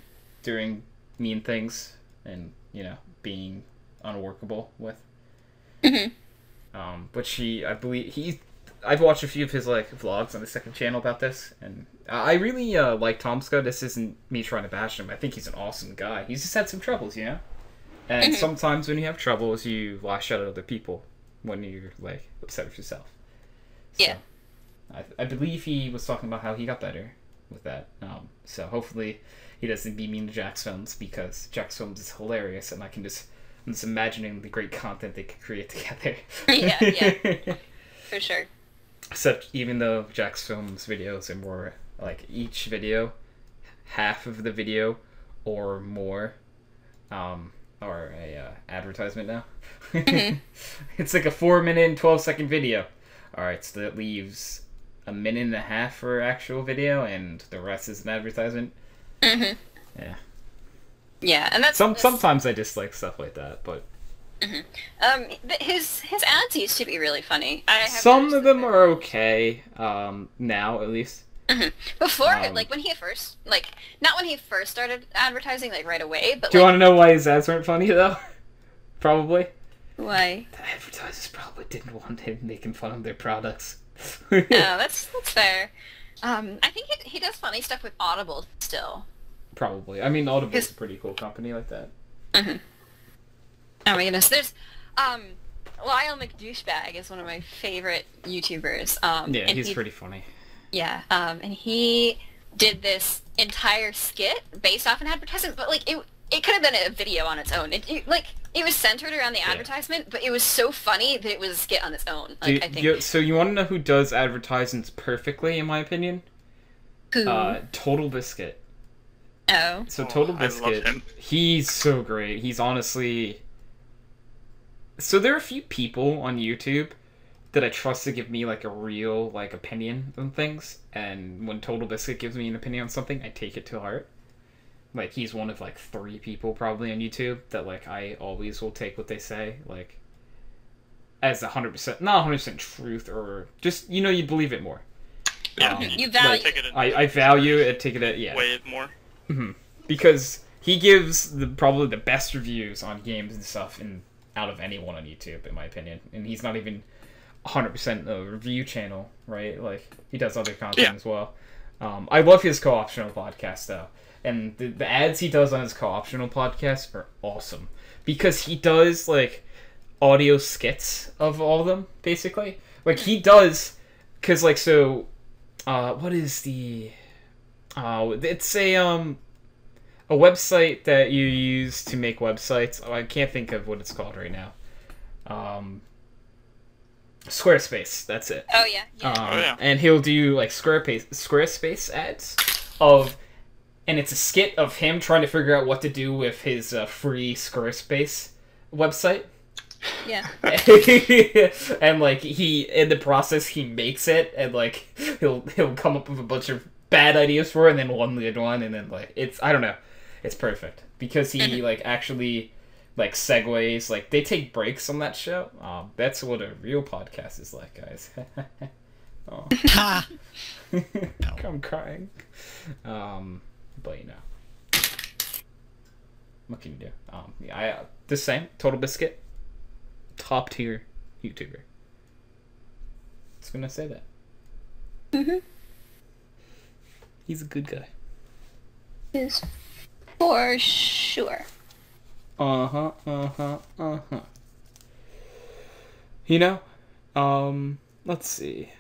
doing mean things and being unworkable with. Which I've watched a few of his like vlogs on the second channel about this, and I really like Tomska. This isn't me trying to bash him. I think he's an awesome guy. He's just had some troubles, And sometimes when you have troubles, you lash out at other people when you're, like, upset with yourself. So, Yeah. I believe he was talking about how he got better with that. So hopefully he doesn't be mean to Jack's Films, because Jack's Films is hilarious, and I'm just imagining the great content they could create together. Yeah. For sure. Except even though Jack's Films videos are more, like, each video, half of the video or more, are a advertisement now. It's like a 4-minute and 12-second video. Alright, so that leaves a minute and a half for actual video, and the rest is an advertisement. Yeah. Yeah, and that's Sometimes I dislike stuff like that, but his ads used to be really funny. I have some of them are okay. Now at least. Before, like when he first, like not when he first started advertising, like right away, but Do you like, want to know why his ads weren't funny though? Probably. why? The advertisers probably didn't want him making fun of their products. Oh, that's fair. I think he does funny stuff with Audible still. Probably. I mean, Audible's a pretty cool company like that. Oh my goodness, there's Lyle McDouchebag is one of my favorite YouTubers. Yeah, and he's pretty funny. Yeah, and he did this entire skit based off an advertisement, but like it could have been a video on its own. It was centered around the advertisement, but it was so funny that it was a skit on its own. Like, I think. So you want to know who does advertisements perfectly, in my opinion? Who? Total Biscuit. Oh. So Total I love Biscuit, him. he's so great. He's honestly... So there are a few people on YouTube that I trust to give me, like, a real, like, opinion on things. And when Total Biscuit gives me an opinion on something, I take it to heart. Like, he's one of, like, 3 people probably on YouTube that, like, I always will take what they say, like, as 100%, not 100% truth, or just, you know, you believe it more. Yeah, You value take it in I value it, take it, yeah. weigh it more. Because he gives probably the best reviews on games and stuff out of anyone on YouTube, in my opinion. And he's not even 100% a review channel, right? Like, he does other content as well. I love his co-optional podcast, though. And the ads he does on his co-optional podcast are awesome. Because he does, like, audio skits of all of them, basically. Like, he does... Because, like, so... what is the... it's a website that you use to make websites. Oh, I can't think of what it's called right now. Squarespace, that's it. Oh yeah. And he'll do like Squarespace ads of, and it's a skit of him trying to figure out what to do with his free Squarespace website. Yeah. And like in the process he makes it, and like he'll come up with a bunch of bad ideas for it, and then one good one, and then like I don't know, it's perfect because he like actually like segues, like they take breaks on that show. That's what a real podcast is like, guys. Oh. I'm crying. But you know, what can you do? Yeah, the same. Total Biscuit, top tier YouTuber. Just gonna say that. He's a good guy. Is for sure. You know, let's see.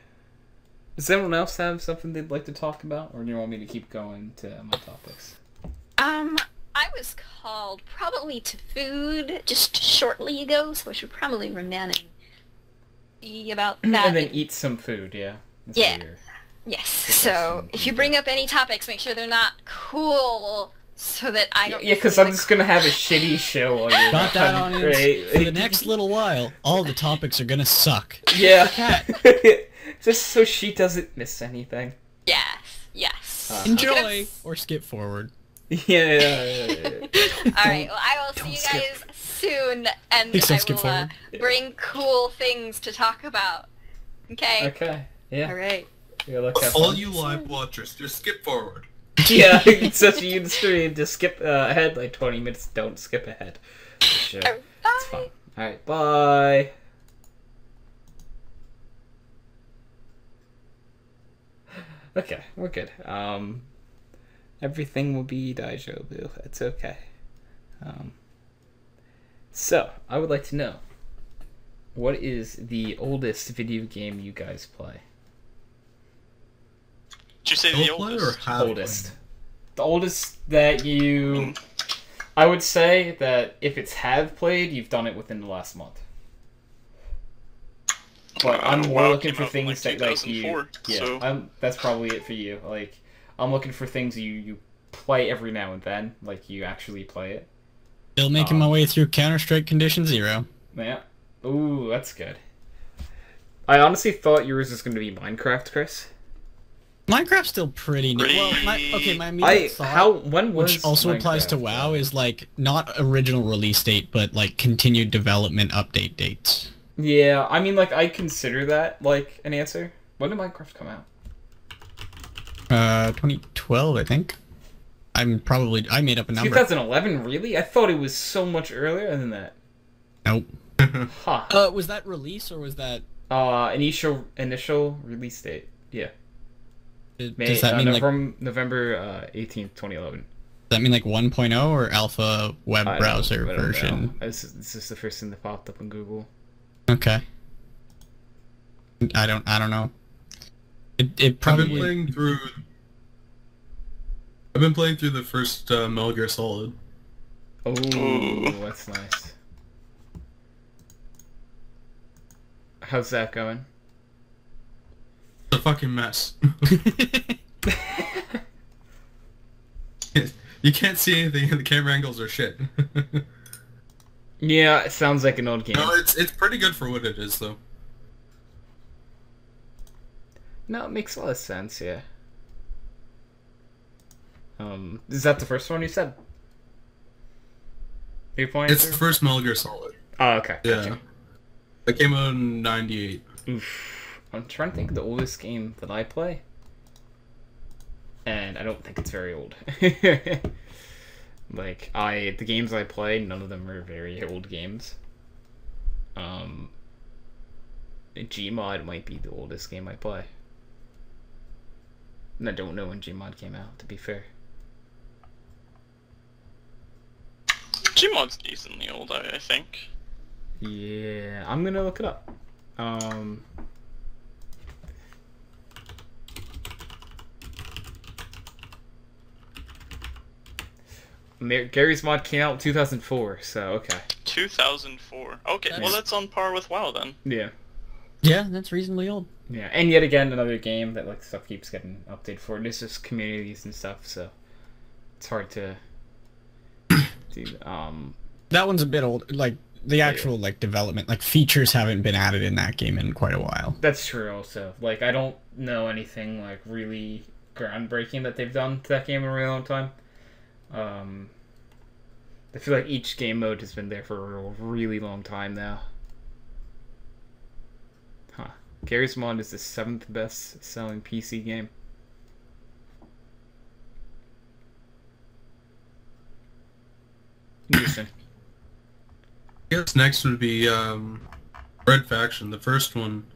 Does anyone else have something they'd like to talk about, or do you want me to keep going to my topics? I was called probably to food just shortly ago, so I should probably remain about that. And then eat some food, yeah. That's Yeah. weird. Yes. So if you bring up any topics, make sure they're not cool, so that I don't. Yeah, because I'm just gonna have a shitty show on your Got that on Great. For the next little while, all the topics are gonna suck. Yeah. Cat. Just so she doesn't miss anything. Yes. Yes. Enjoy or skip forward. Yeah. Alright, well I will see you skip. guys soon, and Please I don't skip will forward. bring cool things to talk about. Okay? Okay. Yeah. Alright. Yeah, look, have All fun. you live watchers, just skip forward. Yeah, it's such a good stream. Just skip ahead like 20 minutes. Don't skip ahead. For sure. Bye. It's fun. Alright, bye. Okay, we're good. Everything will be daijoubu. It's okay. So, I would like to know, what is the oldest video game you guys play? Did you say the oldest? Oldest. The oldest that you... I would say that if it's have played, you've done it within the last month. But I'm more looking for things that like you... Yeah, so... that's probably it for you. Like, I'm looking for things you play every now and then, like you actually play it. Still making my way through Counter-Strike Condition Zero. Yeah. Ooh, that's good. I honestly thought yours was going to be Minecraft, Chris. Minecraft's still pretty new. Well, my immediate thought, which also Minecraft, applies to WoW, is like not original release date, but like continued development update dates. Yeah, I mean, like, I consider that like an answer. When did Minecraft come out? 2012, I think. I made up a number. 2011, really? I thought it was so much earlier than that. Nope. Huh. Was that release or was that? Initial release date. Yeah. Does that mean November 18th, 2011. Does that mean like 1.0 or alpha web browser version? This is the first thing that popped up on Google. Okay. I don't know. It probably. I've been playing through the first Metal Gear Solid. Oh, that's nice. How's that going? It's a fucking mess. You can't see anything, and the camera angles are shit. Yeah, it sounds like an old game. No, it's pretty good for what it is, though. No, it makes a lot of sense, yeah. Is that the first one you said? You're playing It's the first Metal Gear Solid. Oh, okay. Yeah. Gotcha. It came out in '98. Oof. I'm trying to think of the oldest game that I play. And I don't think it's very old. Like, the games I play, none of them are very old games. Gmod might be the oldest game I play. And I don't know when Gmod came out, to be fair. Gmod's decently old, I think. Yeah, I'm gonna look it up. Gary's Mod came out in 2004, so okay. 2004. Okay, well that's on par with WoW then. Yeah. Yeah, that's reasonably old. Yeah, and yet again, another game that like stuff keeps getting updated for, and it's just communities and stuff, so it's hard to do. That one's a bit old. Like the actual like development, like features haven't been added in that game in quite a while. That's true. Also, like I don't know anything like really groundbreaking that they've done to that game in a really long time. I feel like each game mode has been there for a really long time now. Huh. Garry's Mod is the 7th best selling PC game. Interesting. I guess next would be Red Faction, the first one.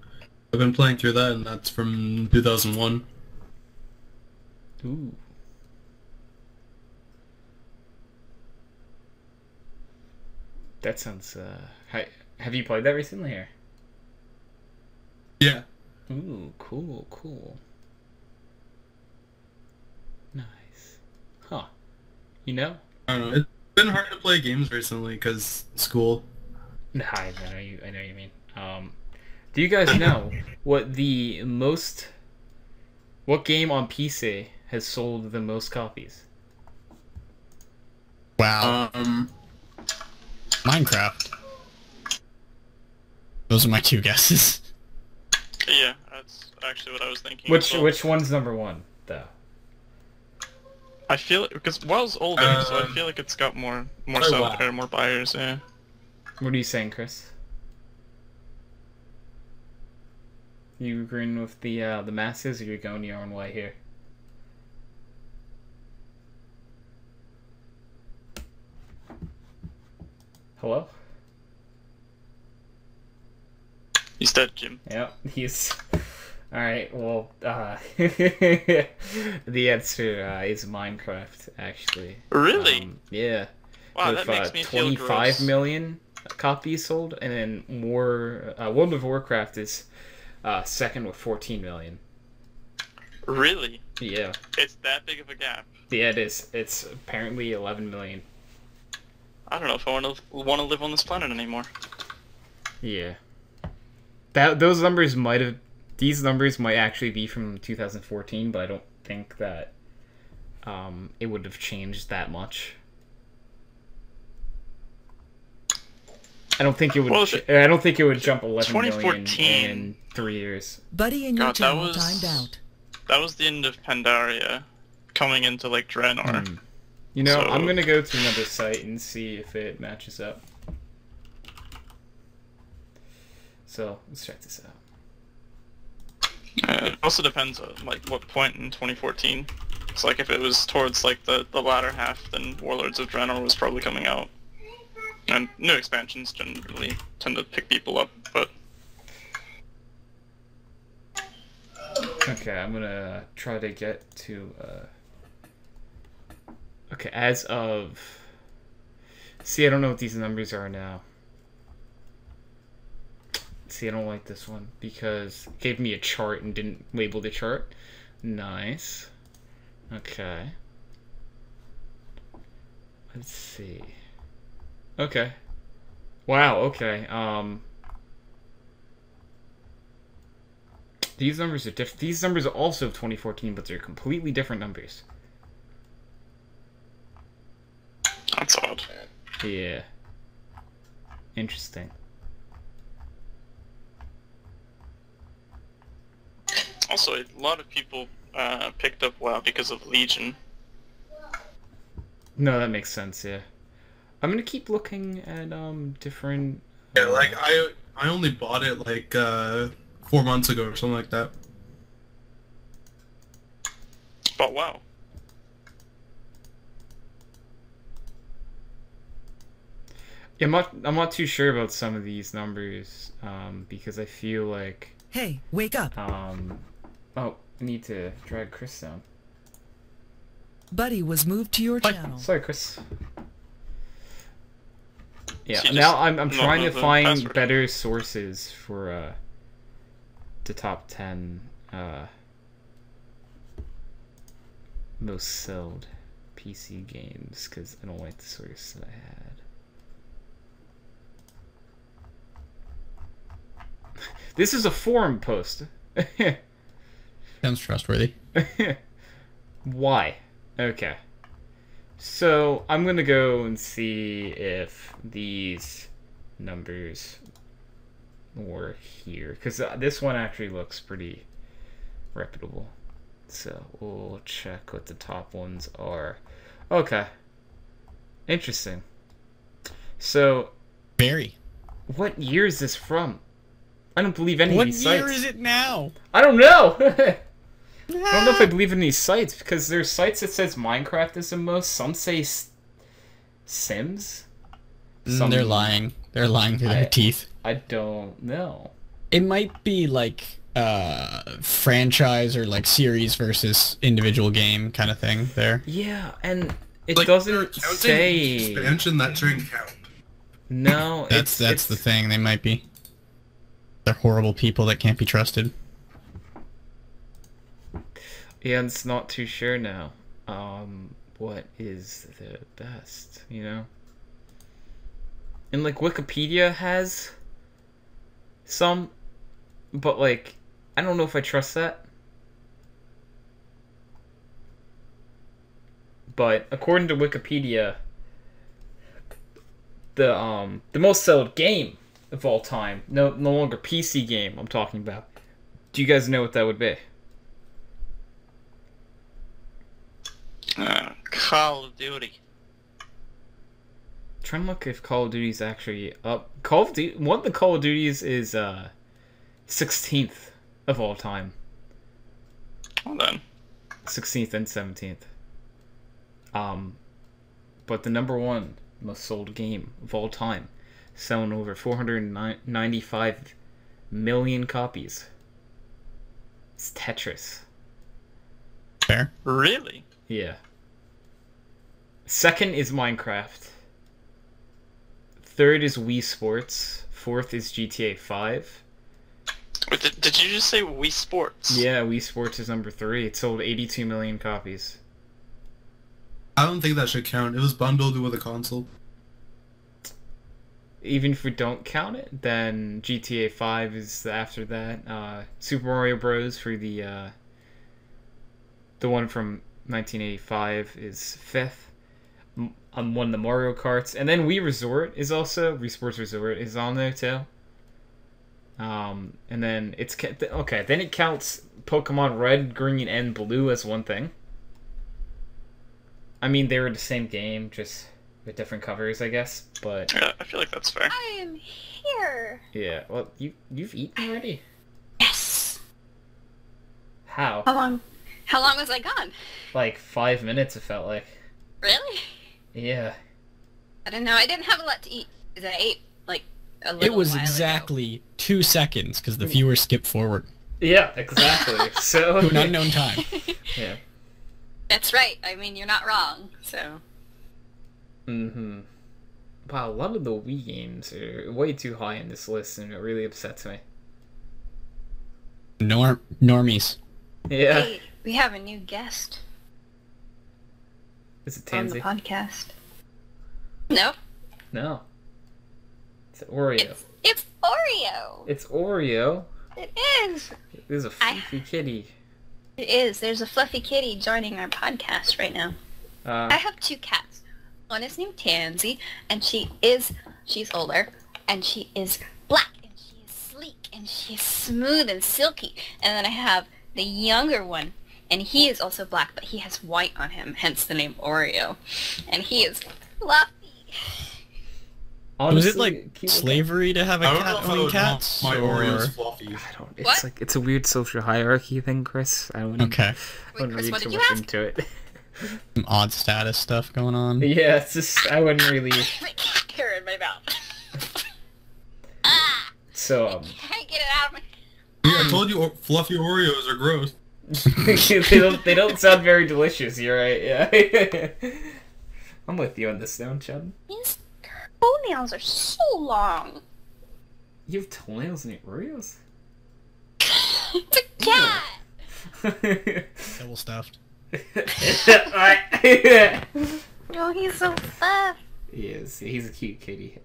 I've been playing through that, and that's from 2001. Ooh. That sounds, have you played that recently, or? Yeah. Ooh, cool, cool. Nice. Huh. You know? I don't know, it's been hard to play games recently, because school. Nah, I know you mean. Do you guys know what what game on PC has sold the most copies? Wow. Minecraft. Those are my two guesses. Yeah, that's actually what I was thinking. Which one's number one, though? I feel because WoW's older, so I feel like it's got more buyers. Yeah. What are you saying, Chris? You agreeing with the masses, or you're going your own way here? Hello? He's dead, Jim. Yep, he's... Alright, well, the answer is Minecraft, actually. Really? Yeah. Wow, with, that makes me feel gross. 25 million copies sold, and then World of Warcraft is second with 14 million. Really? Yeah. It's that big of a gap. Yeah, it is. It's apparently 11 million. I don't know if I want to live on this planet anymore. Yeah. Those numbers might have... These numbers might actually be from 2014, but I don't think that it would have changed that much. I don't think it would. I don't think it would jump 11 million in 3 years. Buddy and your channel timed out. That was the end of Pandaria, coming into like Draenor. You know, I'm gonna go to another site and see if it matches up. So let's check this out. It also depends on like what point in 2014. It's like if it was towards like the latter half, then Warlords of Draenor was probably coming out. And new expansions generally tend to pick people up, but... Okay, I'm gonna try to get to, Okay, as of... See, I don't know what these numbers are now. See, I don't like this one, because it gave me a chart and didn't label the chart. Nice. Okay. Let's see. Okay. Wow, okay. These numbers are different. These numbers are also of 2014, but they're completely different numbers. That's odd. Yeah. Interesting. Also, a lot of people picked up WoW because of Legion. No, that makes sense, yeah. I'm gonna keep looking at different. Yeah, like I only bought it like 4 months ago or something like that. But wow. Yeah, I'm not too sure about some of these numbers because I feel like. Hey, wake up! Oh, I need to drag Chris down. Buddy was moved to your channel. Sorry, Chris. Yeah, So now I'm trying to find password. better sources for the top 10 most sold PC games because I don't like the source that I had. This is a forum post. Sounds trustworthy. Why? Okay. So, I'm gonna go and see if these numbers were here. Because this one actually looks pretty reputable. So, we'll check what the top ones are. Okay. Interesting. So... Very. What year is this from? I don't believe any of these sites. What year is it now? I don't know! I don't know if I believe in these sites, because there's sites that says Minecraft is the most, some say Sims? Some... They're lying. They're lying through their teeth. I don't know. It might be like franchise or like series versus individual game kind of thing there. Yeah, and it Like, doesn't counting say... expansion that shouldn't count. No, That's the thing. They might be. They're horrible people that can't be trusted. Yeah, it's not too sure now. What is the best, you know? And like Wikipedia has some, but like I don't know if I trust that. But according to Wikipedia, the most sold game of all time, no longer PC game I'm talking about. Do you guys know what that would be? Call of Duty. Trying to look if Call of Duty's actually up. Call of Duty, one of the Call of Duties is 16th of all time. Well then. 16th and 17th. But the number one most sold game of all time, selling over 495 million copies. It's Tetris. Fair. Really? Yeah. Second is Minecraft. third is Wii Sports. Fourth is GTA 5. Wait, did you just say Wii Sports? Yeah, Wii Sports is number 3. It sold 82 million copies. I don't think that should count. It was bundled with a console. Even if we don't count it, then GTA 5 is after that. Super Mario Bros. For the one from 1985 is 5th. One of the Mario Karts, and then Wii Sports Resort is on there too. And then it's okay. Then it counts Pokemon Red, Green, and Blue as one thing. I mean, they were the same game, just with different covers, I guess. But Yeah, I feel like that's fair. I am here. yeah, well, you've eaten already. Yes. How? How long was I gone? Like 5 minutes. It felt like. Really? Yeah. I don't know. I didn't have a lot to eat because I ate like a little It was while exactly 2 seconds because the viewer skipped forward Yeah, exactly. So. to an unknown time. Yeah. That's right. I mean, you're not wrong. So. Mm-hmm. Wow, a lot of the Wii games are way too high in this list, and it really upsets me. Normies. Yeah. Hey, we have a new guest Is it on the Tansy? podcast. No, No. It's Oreo. it's Oreo. It's Oreo. It is. This is a fluffy kitty. It is. There's a fluffy kitty joining our podcast right now. I have 2 cats. One is named Tansy, and she's older, and she is black, and she is sleek, and she is smooth and silky. And then I have the younger one, and he is also black, but he has white on him, hence the name Oreo. And he is fluffy. Honestly, Was it like keep- slavery to have a I don't know cat if I owning would cats? want my or- Oreos fluffy. I don't. It's What? like it's a weird social hierarchy thing, Chris. I wouldn't. Okay. I Wait, wouldn't Chris, read what too did you much ask? into it. Some odd status stuff going on. Yeah, it's just I wouldn't really. My cat hair in my mouth. Ah! So I can't get it out of my... Yeah, I told you fluffy Oreos are gross. they don't sound very delicious. You're right. Yeah. I'm with you on this now, Sheldon. His toenails are so long. You have toenails in your Oreos. It's a cat. Double stuffed. Oh, he's so fluff. He is. He's a cute kitty.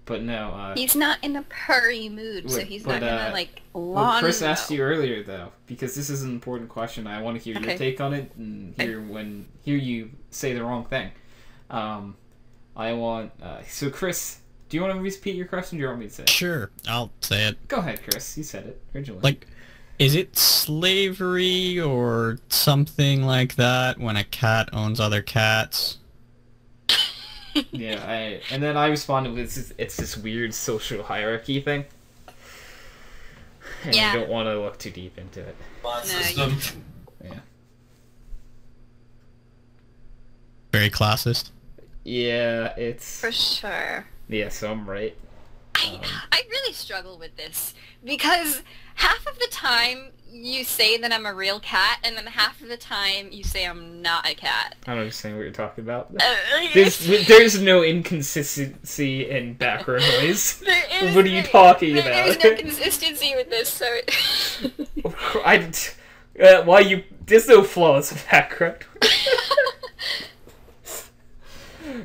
But no. He's not in a purry mood, so Wait, he's but, not gonna like Well, lawn. Chris asked you earlier though, because this is an important question. I want to hear your Okay. take on it and hear you say the wrong thing. I want. So Chris, do you want to repeat your question? Or do you want me to say it? Sure, I'll say it. Go ahead, Chris. You said it originally. Like, is it slavery or something like that when a cat owns other cats? Yeah, and then I responded with it's this weird social hierarchy thing. And Yeah. you don't want to look too deep into it. System. Yeah. Very classist. Yeah, it's For sure. yeah. So I'm right. I really struggle with this because half of the time you say that I'm a real cat, and then half of the time you say I'm not a cat. I don't understand what you're talking about. There's There's no inconsistency in background noise. What are you talking There's about? no consistency with this, so... There's no flaws in background.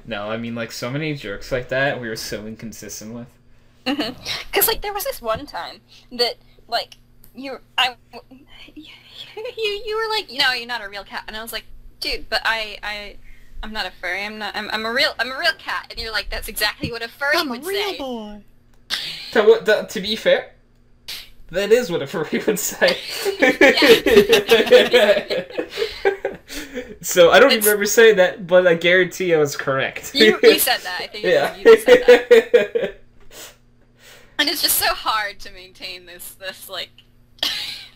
No, I mean, like, so many jokes like that we were so inconsistent with. Because, like, there was this one time that, like, you were like, no, you're not a real cat, and I was like, dude, but I'm not a furry. I'm a real cat, and you're like, that's exactly what a furry would say. boy. To be fair, that is what a furry would say. So I don't remember saying that, but I guarantee I was correct. You said that. I think Yeah. you said that. And it's just so hard to maintain this like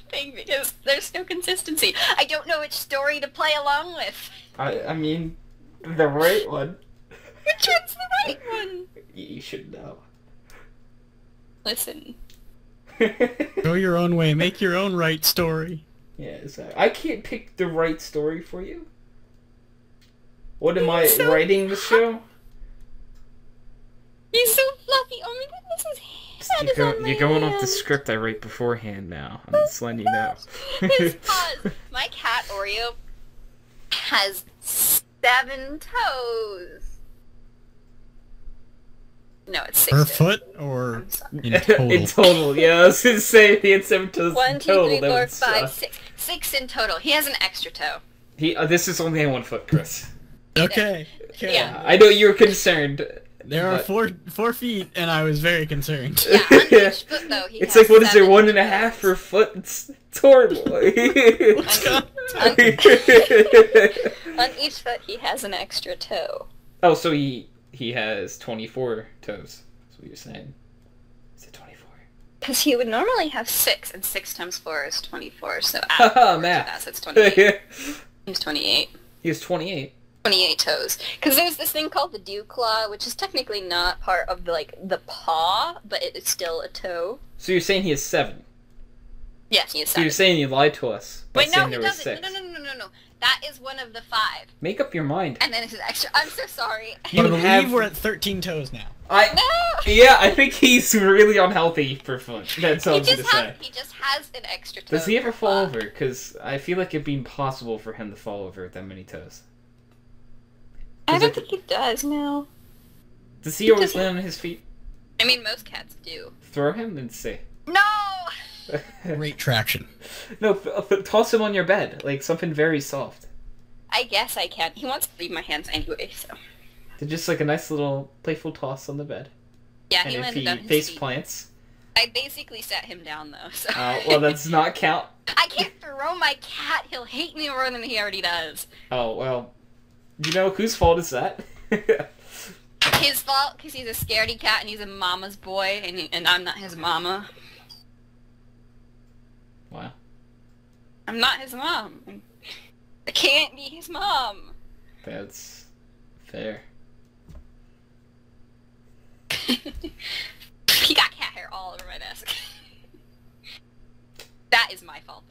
thing because there's no consistency. I don't know which story to play along with. I mean, the right one. Which one's the right one? You should know. Listen. Go your own way. Make your own right story. Yeah, so I can't pick the right story for you. What am I So- writing the show? He's so fluffy. Oh my goodness, his head is on my You're going off the hand. script I write beforehand now. I'm just letting you know. His paws. My cat Oreo has 7 toes. No, it's 6 Per toes. foot or I'm sorry. in total? In total, yeah. I was gonna say he had 7 toes 1, in 2, total. 3, that 4, would 5, suck. 6. 6 in total. He has an extra toe. This is only 1 foot, Chris. Okay. Okay. Yeah. I know you were concerned. There are but- 4 feet, and I was very concerned. Yeah, on each foot though, he It's has like, what is there, 7 1.5 toes. per foot? It's horrible. What's going on? On each foot, he has an extra toe. Oh, so he has 24 toes. That's what you're saying. Is it 24? Because he would normally have 6, and 6 times 4 is 24, so Haha, math. that's it's 28. He's 28. He has 28. 28 toes. Because there's this thing called the dew claw, which is technically not part of the paw, but it is still a toe. So you're saying he has 7? Yes, he is So 7. you're saying you lied to us by Wait, no, saying he there was doesn't. 6? No. That is one of the 5. Make up your mind. And then it's an extra. I'm so sorry. You But I believe have- we're at 13 toes now. No! Yeah, I think he's really unhealthy for foot. That's all He I'm gonna say. just has an extra toe. Does he ever for fall fun. over? Because I feel like it'd be impossible for him to fall over with that many toes. I Does don't it- think he does, no. Does he always Does he- land on his feet? I mean, most cats do. Throw him and see. No! Great traction. No, toss him on your bed, like something very soft. I guess I can. He wants to leave my hands anyway, so. Just like a nice little playful toss on the bed. Yeah, And he if landed he on his face feet. plants, I basically set him down, though, so. well, that does not count. I can't throw my cat. He'll hate me more than he already does. Oh, well, you know, whose fault is that? His fault, because he's a scaredy cat and he's a mama's boy, and I'm not his mama. Wow. I'm not his mom. I can't be his mom. That's fair. He got cat hair all over my desk. That is my fault.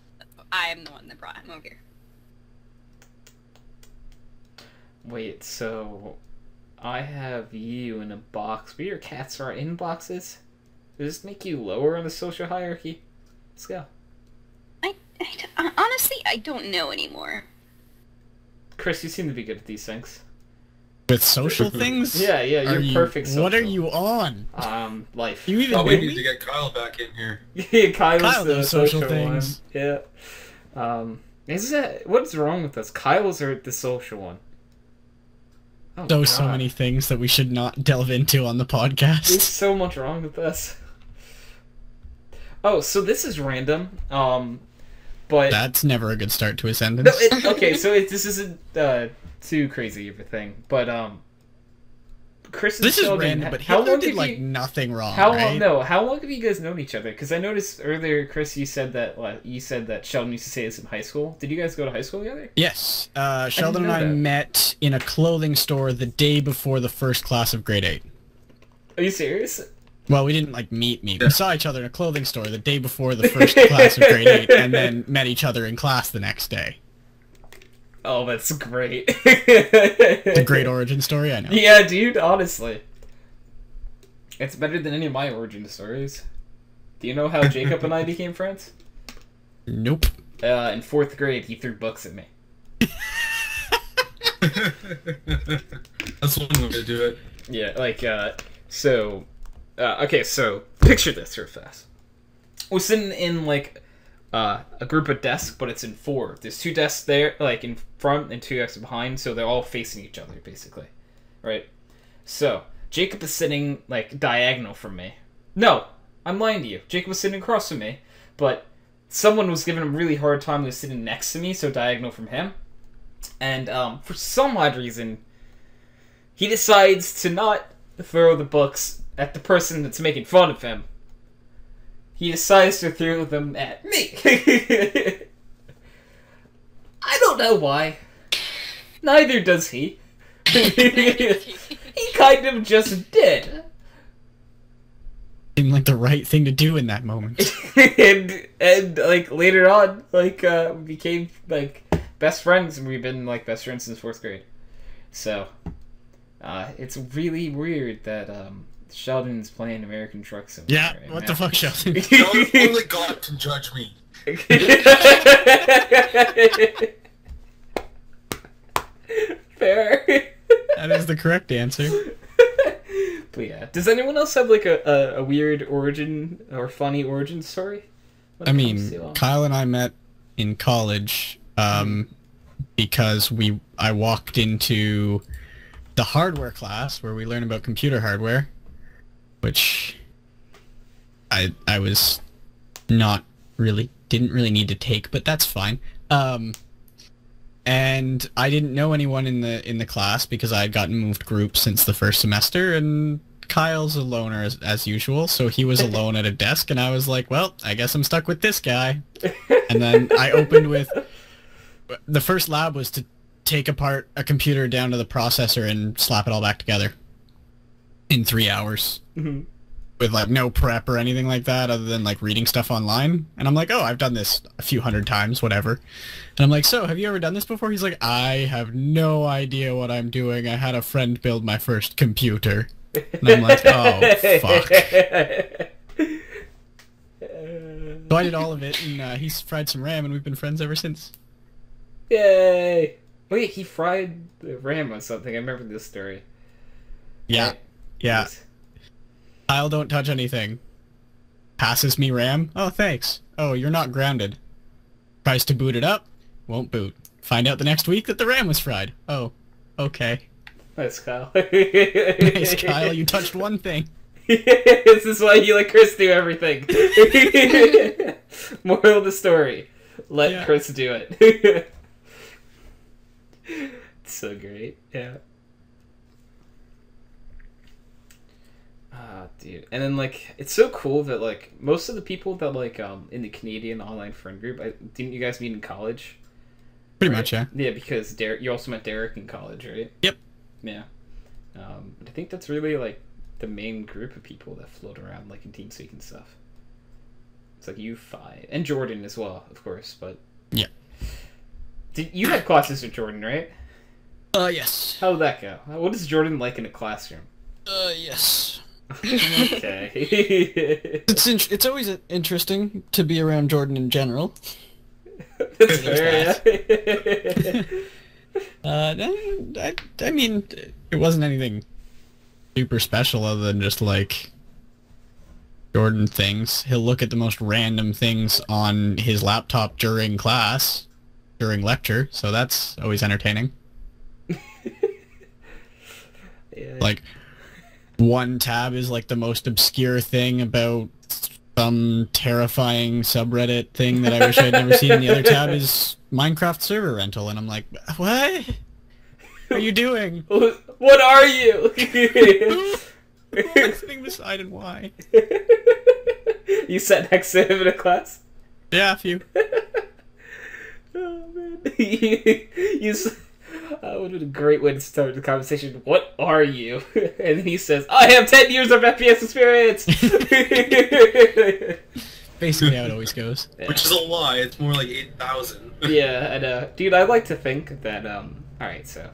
I am the one that brought him over here. Wait, so I have you in a box, but your cats are in boxes? Does this make you lower in the social hierarchy? Let's go. Honestly, I don't know anymore. Chris, you seem to be good at these things. With social things? Yeah, you're Are you- perfect social. What are you on? Life. You even Oh, know we need me? to get Kyle back in here. Yeah, Kyle's Kyle the does social social things. one. Yeah. Is that what's wrong with us? Kyle's are the social one. Oh, So God. many things that we should not delve into on the There's podcast. so much wrong with us. Oh, so this is random. But That's never a good start to a no, sentence. okay. So this isn't too crazy of a thing, but Chris and This is Sheldon, random, but how Hitler long did have like you? nothing wrong, How right? long? No, how long have you guys known each other? Because I noticed earlier, Chris, you said that Sheldon used to say this in high school. Did you guys go to high school together? Yes, Sheldon and know I that. met in a clothing store the day before the first class of grade 8. Are you serious? Well, we didn't like meet. Yeah. We saw each other in a clothing store the day before the first class of grade 8, and then met each other in class the next day. Oh, that's great. The great origin story, I know. Yeah, dude. Honestly, it's better than any of my origin stories. Do you know how Jacob and I became friends? Nope. In 4th grade, he threw books at me. That's one way to do it. Yeah, okay, so picture this real fast. We're sitting in like a group of desks, but it's in 4. There's 2 desks there, like in front, and 2 desks behind, so they're all facing each other, basically, right? So Jacob is sitting like diagonal from me. No, I'm lying to you. Jacob was sitting across from me, but someone was giving him a really hard time. Who was sitting next to me, so diagonal from him, and for some odd reason, he decides to not throw the books at the person that's making fun of him. He decides to throw them at me. I don't know why. Neither does he. He kind of just did. Seemed like the right thing to do in that moment. and like later on, like we became like best friends, and we've been like best friends since 4th grade. So it's really weird that Sheldon's playing American Truck Simulator. Yeah, right what now. the fuck, Sheldon? Only God can judge me. Fair. That is the correct answer. But yeah, does anyone else have like a weird origin or funny origin story? when I it comes mean, to, Kyle and I met in college because I walked into the hardware class where we learn about computer hardware, which I was didn't really need to take, but that's fine. And I didn't know anyone in the class because I had gotten moved groups since the first semester, and Kyle's a loner as usual, so he was alone at a desk, and I was like, well, I guess I'm stuck with this guy. And then I opened with... The first lab was to take apart a computer down to the processor and slap it all back together in 3 hours. Mm-hmm. With like no prep or anything like that other than like reading stuff online. And I'm like, oh, I've done this a few hundred times, whatever. And I'm like, so have you ever done this before? He's like, I have no idea what I'm doing. I had a friend build my first computer. And I'm like, oh, fuck. So I did all of it, and he's fried some RAM, and we've been friends ever since. Yay! Wait, he fried the RAM on something. I remember this story. Yeah. Right? Yeah. Yes. Kyle, don't touch anything. Passes me RAM. Oh, thanks. Oh, you're not grounded. Tries to boot it up. Won't boot. Find out the next week that the RAM was fried. Oh, okay. Nice, Kyle. Nice, Kyle. You touched one thing. This is why you let Chris do everything. Moral of the story. Let Chris do it. It's so great. Yeah. Ah, dude. And then, like, it's so cool that, like, most of the people that, like, in the Canadian online friend group, didn't you guys meet in college? Pretty much, yeah. Yeah, because you also met Derek in college, right? Yep. Yeah. I think that's really, like, the main group of people that float around, like, in TeamSpeak and stuff. It's like you five. And Jordan as well, of course, but... Yeah. You had classes with Jordan, right? Yes. How'd that go? What is Jordan like in a classroom? Yes. Okay. It's always interesting to be around Jordan in general. That's fair, yeah. I mean, it wasn't anything super special other than just, like, Jordan things. He'll look at the most random things on his laptop during class, during lecture, so that's always entertaining. Yeah. Like, one tab is, like, the most obscure thing about some terrifying subreddit thing that I wish I'd never seen, and the other tab is Minecraft server rental, and I'm like, what? What are you doing? What are you? Who am I sitting beside and why? You sat next to him in a class? Yeah, a few. Oh, man. That would have been a great way to start the conversation. What are you? And he says, I have 10 years of FPS experience! Basically how it always goes. Yeah. Which is a lie. It's more like 8,000. Yeah, and dude, I like to think that, alright, so,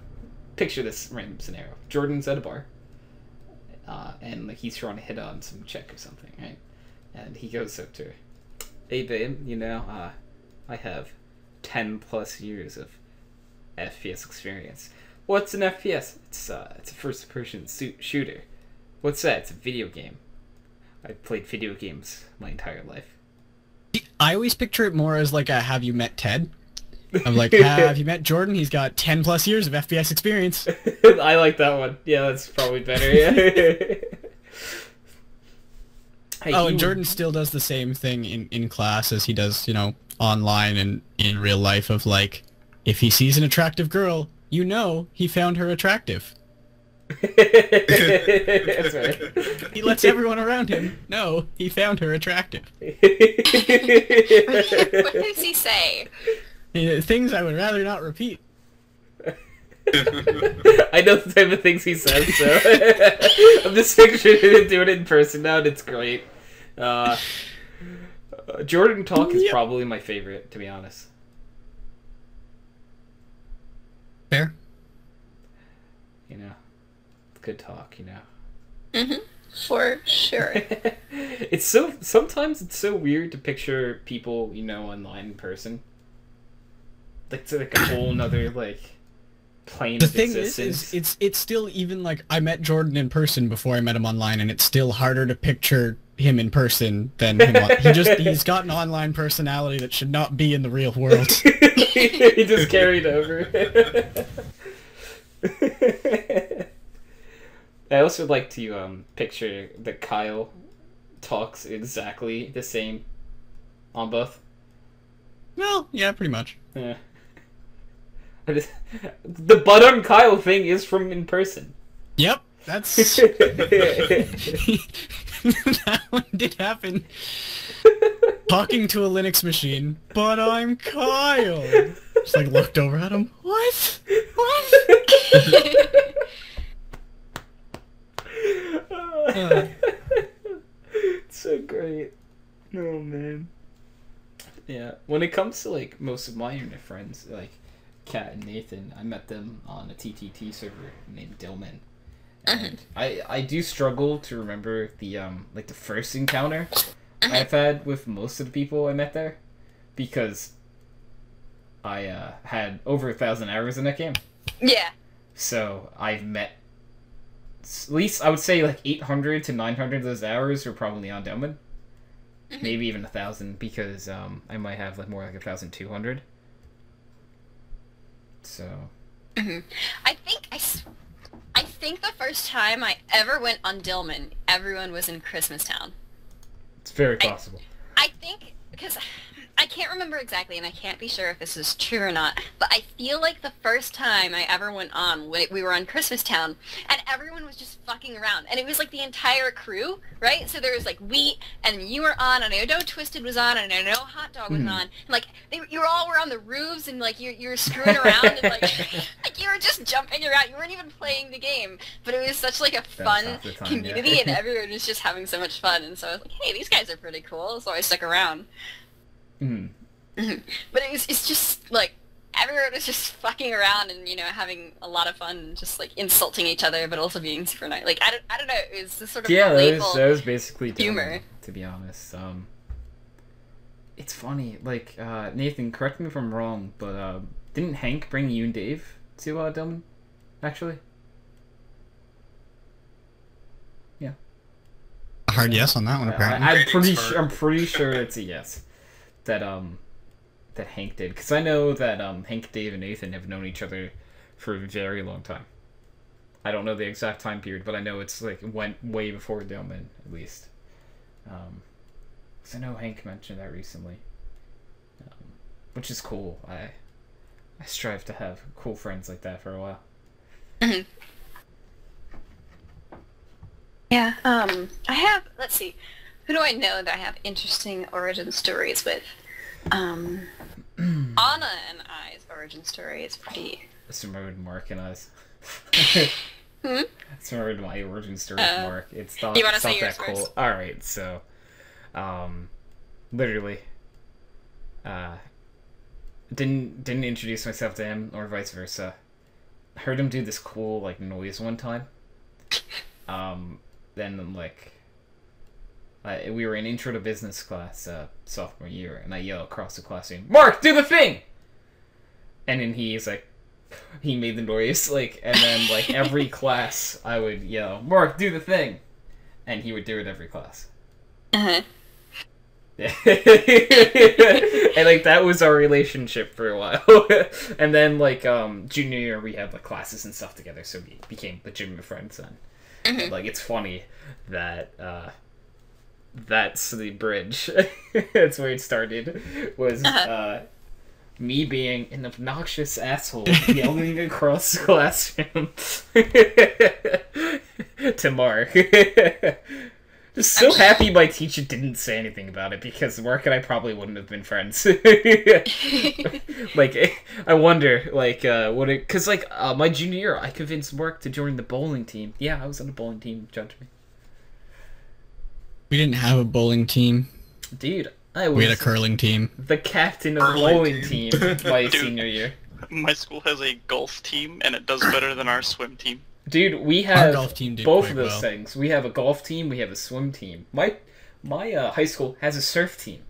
picture this random scenario. Jordan's at a bar, and, like, he's trying to hit on some chick or something, right? And he goes up to her, hey, babe, you know, I have 10 plus years of FPS experience. What's an FPS? It's a first-person shooter. What's that? It's a video game. I've played video games my entire life. I always picture it more as like a have you met Ted? I'm like, have you met Jordan? He's got 10 plus years of FPS experience. I like that one. Yeah, that's probably better, yeah. Hey, and Jordan still does the same thing in class as he does, you know, online and in real life of like, if he sees an attractive girl, you know he found her attractive. That's right. He lets everyone around him know he found her attractive. What does he say? Things I would rather not repeat. I know the type of things he says, so I'm just picturing him doing it in person now, and it's great. Jordan Talk is probably my favorite, to be honest. Fair. You know, good talk, you know. Mm-hmm. For sure. It's so sometimes it's so weird to picture people, you know, online in person. Like to like a whole nother like plane The of thing existence. is, it's still even like I met Jordan in person before I met him online, and it's still harder to picture him in person than him. He's got an online personality that should not be in the real world. He just carried over. I also like to picture that Kyle talks exactly the same on both. Well, yeah, pretty much. Yeah. The bottom Kyle thing is from in person. Yep, that's that one did happen. Talking to a Linux machine, but I'm Kyle. Just like looked over at him. What? What? It's so great. Oh man. Yeah. When it comes to like most of my internet friends, like Kat and Nathan, I met them on a TTT server named Dillman. And I do struggle to remember the like the first encounter I've had with most of the people I met there, because I had over 1,000 hours in that game. Yeah. So I've met at least I would say like 800 to 900 of those hours were probably on Delman. Maybe even 1,000, because I might have like more like 1,200. So. I think the first time I ever went on Dillman, everyone was in Christmastown. It's very possible. I think, because I can't remember exactly, and I can't be sure if this is true or not, but I feel like the first time I ever went on, we were on Christmastown, and everyone was just fucking around, and it was like the entire crew, right? So there was like Wheat, and you were on, and I know Twisted was on, and I know Hot Dog was on, and like you all were on the roofs, and like you were screwing around, and like like you were just jumping around. You weren't even playing the game, but it was such like a fun community, and everyone was just having so much fun, and so I was like, hey, these guys are pretty cool, so I stuck around. But it's just like everyone was just fucking around and, you know, having a lot of fun and just like insulting each other, but also being super nice. Like I don't know, it was this sort of playful that was basically humor. To be honest. It's funny, like Nathan, correct me if I'm wrong, but didn't Hank bring you and Dave to Dillman, actually? Yeah. A hard yes on that one, apparently. I'm pretty sure it's a yes. That Hank did, because I know that Hank, Dave, and Nathan have known each other for a very long time. I don't know the exact time period, but I know it's like went way before Dillman, at least. Because I know Hank mentioned that recently, which is cool. I strive to have cool friends like that for a while. Yeah. I have. Let's see. Who do I know that I have interesting origin stories with? Anna and I's origin story is pretty... That's remembered Mark and I's. Hmm? That's remembered my origin story with Mark. It's not, you wanna it's say not yours that cool. first? Alright, so... literally... didn't introduce myself to him, or vice versa. Heard him do this cool, like, noise one time. Then, like... we were in intro to business class sophomore year, and I yell across the classroom, "Mark, do the thing!" And then he's like, he made the noise, like, and then like every class I would yell, "Mark, do the thing!" And he would do it every class. And like that was our relationship for a while. And then like junior year we had like classes and stuff together, so we became legitimate friends then. And, like, it's funny that that's the bridge. That's where it started. Was me being an obnoxious asshole yelling across the classroom to Mark. Just so happy my teacher didn't say anything about it, because Mark and I probably wouldn't have been friends. Like, I wonder, like, would it... Because, like, my junior year, I convinced Mark to join the bowling team. Yeah, I was on the bowling team, judge me. We didn't have a bowling team. Dude, I was... We had a curling team. The captain of the bowling team my senior year. My school has a golf team, and it does better than our swim team. Dude, we Our have golf team did both quite of those well. things. We have a golf team, we have a swim team. My high school has a surf team.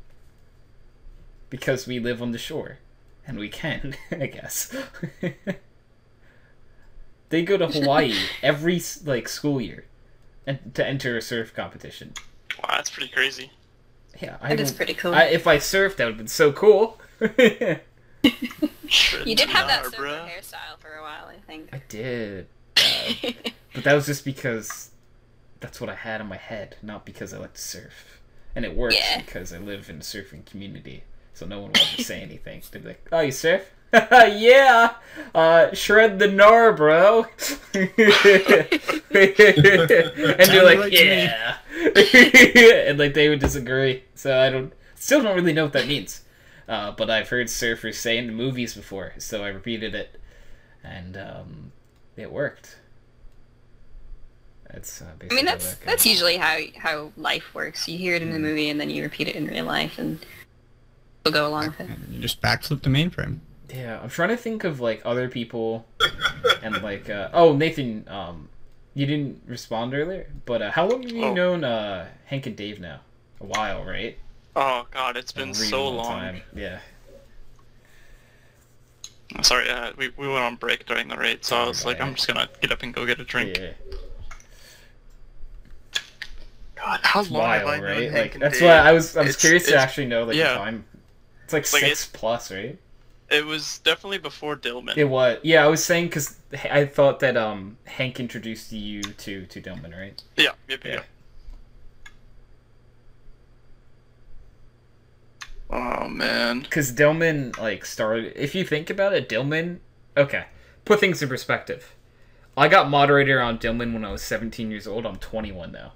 Because we live on the shore. And we can, I guess. They go to Hawaii every, like, school year and to enter a surf competition. Wow, that's pretty crazy. Yeah, That is pretty cool. If I surfed, that would have been so cool. You did have that surfer Barbara. hairstyle for a while, I think. I did. But that was just because that's what I had in my head, not because I like to surf. And it works Yeah. because I live in a surfing community, so no one will ever say anything. They'd be like, "Oh, you surf? Yeah! Shred the gnar, bro!" And they're like, right to me. "Yeah!" And like they would disagree, so I still don't really know what that means. But I've heard surfers say in the movies before, so I repeated it. And it worked. That's I basically mean, that that's goes. usually how life works. You hear it in the movie, and then you repeat it in real life, and we'll go along with it. And you just backflip the mainframe. Yeah, I'm trying to think of like other people, and like oh Nathan, you didn't respond earlier, but how long have you known Hank and Dave now? A while, right? Oh god, it's been A really so long. time. Yeah. Sorry, we went on break during the raid, so I was like, Right. I'm just gonna get up and go get a drink. Yeah. God, how It's long have I wild, known right? Hank Like and that's Dave? why I was It's- curious to it's- actually know like yeah. the time. It's like Like, 6 plus, right? It was definitely before Dillman. It was. Yeah, I was saying because I thought that Hank introduced you to Dillman, right? Yeah, yep, Yeah. yep. Oh man. Because Dillman like started. If you think about it, Dillman. Okay, put things in perspective. I got moderator on Dillman when I was 17 years old. I'm 21 now.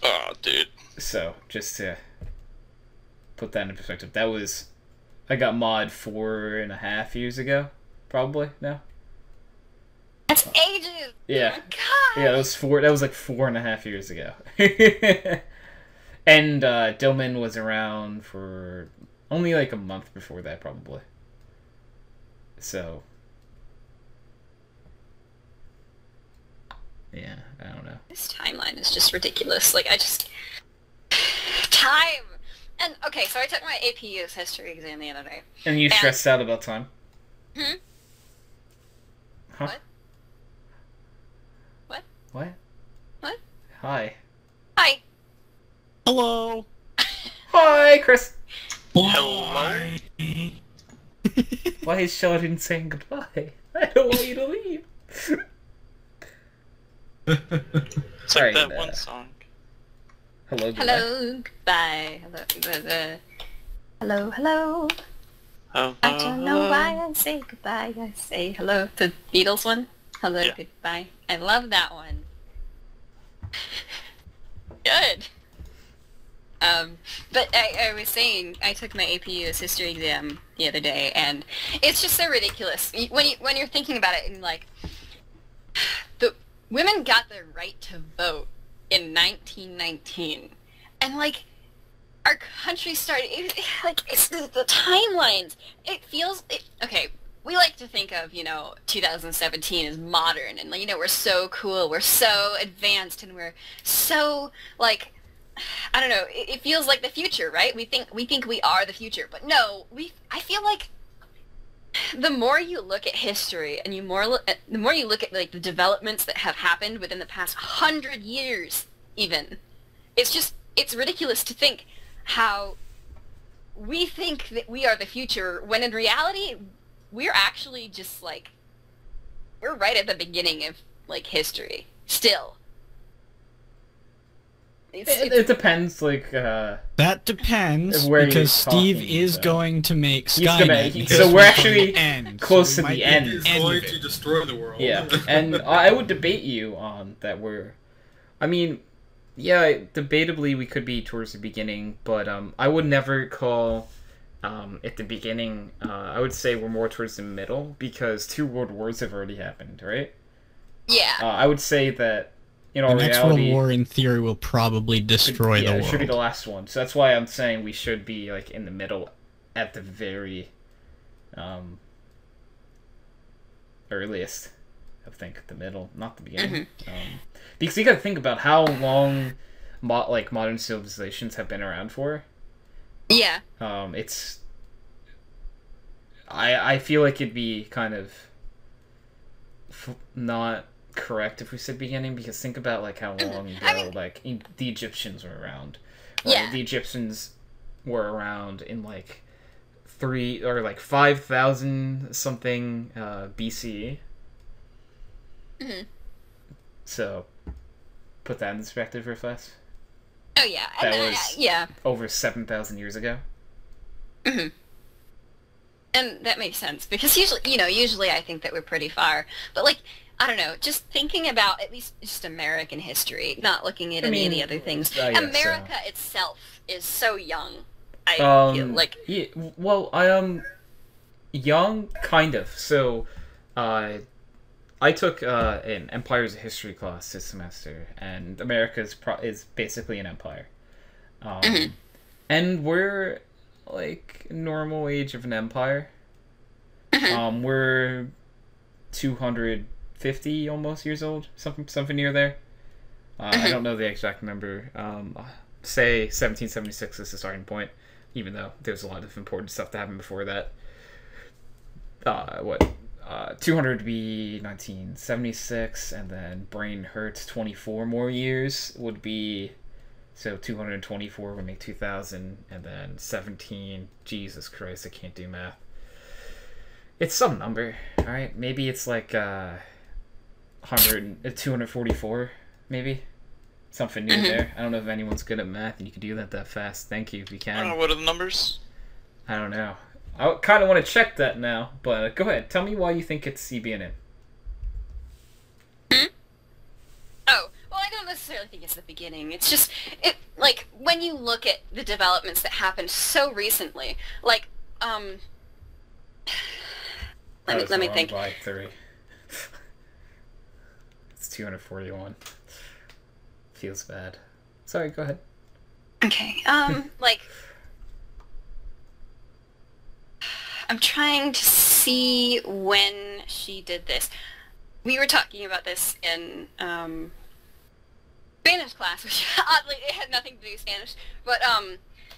Oh, dude. So just to put that in perspective, that was I got mod 4.5 years ago, probably now. That's ages. Yeah. Oh my god. Yeah, that was 4.5 years ago. And Dillman was around for only like a month before that, probably. So, yeah, I don't know. This timeline is just ridiculous. Like, time! And, okay, so I took my AP US history exam the other day. And you And- stressed out about time? Hmm? Huh? What? What? What? What? Hi. Hi! Hello. Hi, Chris. Hello. Why is Sheldon saying goodbye? I don't want you to leave. It's Sorry, like that one song. Hello, goodbye. Hello, goodbye. Hello, hello. Oh, I don't know why I say goodbye. I say hello. The Beatles one? Hello, Yeah. goodbye. I love that one. Good. But I was saying, I took my AP US history exam the other day, and it's just so ridiculous. When you're thinking about it, and like, the women got the right to vote in 1919, and like, our country started, it's the timelines. It feels, okay, we like to think of, 2017 as modern, and, we're so cool, we're so advanced, and we're so, like, I don't know, it feels like the future, right? We think we are the future, but no, I feel like the more you look at history, and the more you look at, like, the developments that have happened within the past 100 years, even, it's ridiculous to think how we think that we are the future, when in reality, we're actually just, like, we're right at the beginning of, like, history, still. It depends, like, That depends, Where you're because Steve talking, is so. going to make He's gonna- Skynet. he- because so we're we're actually from the end, close so to we the might end. be He's at the going of to it. destroy the world. yeah, and I would debate you on that I mean, yeah, debatably we could be towards the beginning, but I would never call at the beginning. I would say we're more towards the middle, because 2 world wars have already happened, right? Yeah. I would say that, in The all next reality, World War, in theory, will probably destroy the it world. should be the last one. So that's why I'm saying we should be, like, in the middle at the very earliest. I think the middle, not the beginning. Because you got to think about how long, modern civilizations have been around for. Yeah. It's. I feel like it'd be kind of not correct if we said beginning, because think about like how long ago the Egyptians were around. Yeah. The Egyptians were around in like 5,000 something BCE. So put that in perspective for us. Oh yeah. That was yeah. over 7,000 years ago. And that makes sense, because usually I think that we're pretty far. But, like, I don't know, just thinking about at least just American history, not looking at any of the other things. America itself is so young, I feel like. Yeah, well, young, kind of. So, I took an Empires of History class this semester, and America is basically an empire. And we're like normal age of an empire. We're 250 almost years old, something near there. I don't know the exact number. Say 1776 is the starting point, even though there's a lot of important stuff that happened before that. 200 would be 1976, and then brain hurts 24 more years would be. So 224 would make 2000, and then 17. Jesus Christ, I can't do math. It's some number, alright? Maybe it's like 244, maybe? Something near there. I don't know if anyone's good at math and you can do that fast. Thank you if you can. I don't know, what are the numbers? I don't know. I kind of want to check that now, but go ahead. Tell me why you think it's CBNN. Oh, well, I don't necessarily think it's the beginning. It's just, like, when you look at the developments that happened so recently, like, let me think. By 3. It's 241. Feels bad. Sorry, go ahead. Okay, like, I'm trying to see when she did this. We were talking about this in, Spanish class, which oddly, it had nothing to do with Spanish, but,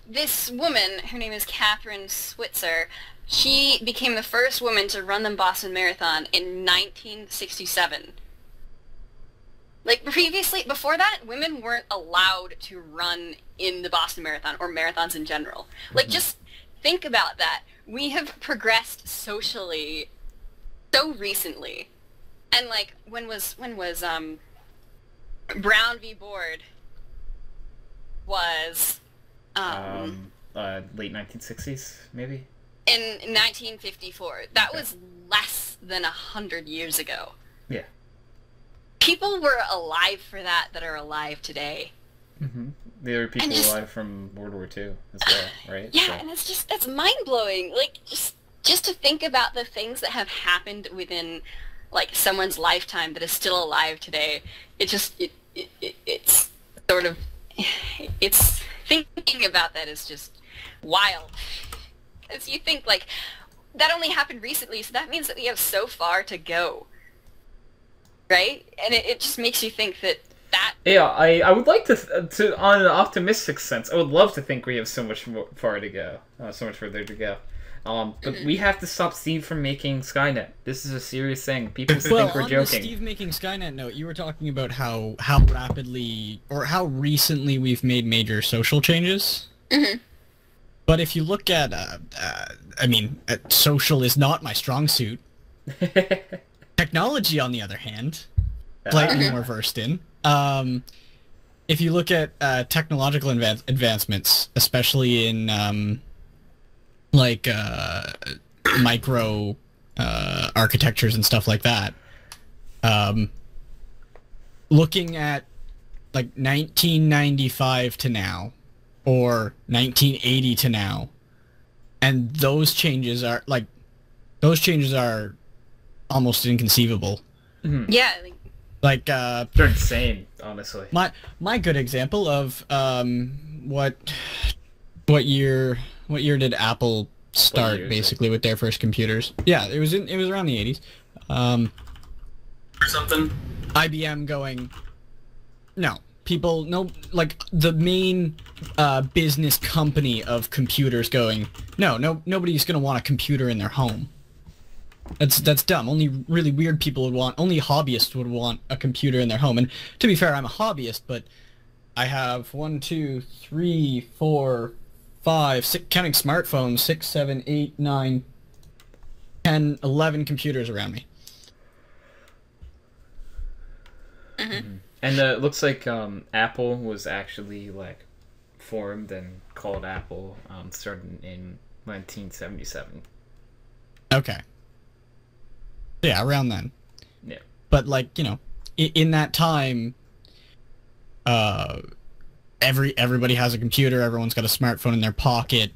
this woman, her name is Catherine Switzer, she became the first woman to run the Boston Marathon in 1967. Like, previously, before that, women weren't allowed to run in the Boston Marathon, or marathons in general. Like, just think about that. We have progressed socially so recently. And, like, when was Brown v. Board was, late 1960s, maybe? In 1954. That was less than 100 years ago. Yeah. People were alive for that are alive today. There were people alive from World War II as well, right? Yeah, and it's mind-blowing. Like, just to think about the things that have happened within, like, someone's lifetime that is still alive today. It's sort of, it's, thinking about that is just wild. As you think, like, that only happened recently, so that means that we have so far to go. Right? And it just makes you think that... Yeah, I would like to on an optimistic sense, I would love to think we have so much far to go. So much further to go. But we have to stop Steve from making Skynet. This is a serious thing. People think we're joking. On the Steve making Skynet note, you were talking about how rapidly, or how recently we've made major social changes. But if you look at, social is not my strong suit. Technology, on the other hand, slightly more versed in. If you look at technological advancements, especially in micro architectures and stuff like that, looking at like 1995 to now, or 1980 to now, and those changes are almost inconceivable. Yeah. Like they're insane, honestly. My good example of what year did Apple start basically with their first computers? Yeah, it was around the 80s. or something. IBM going, no. People, no, like, the main business company of computers going, no, nobody's gonna want a computer in their home. That's dumb. Only really weird people would want, only hobbyists would want a computer in their home. And to be fair, I'm a hobbyist, but I have 1, 2, 3, 4, 5, 6, counting smartphones, 6, 7, 8, 9, 10, 11 computers around me. Mm-hmm. And it looks like Apple was actually like formed and called Apple starting in 1977. Okay. Yeah, around then. Yeah. But like, you know, in that time, everybody has a computer, everyone's got a smartphone in their pocket.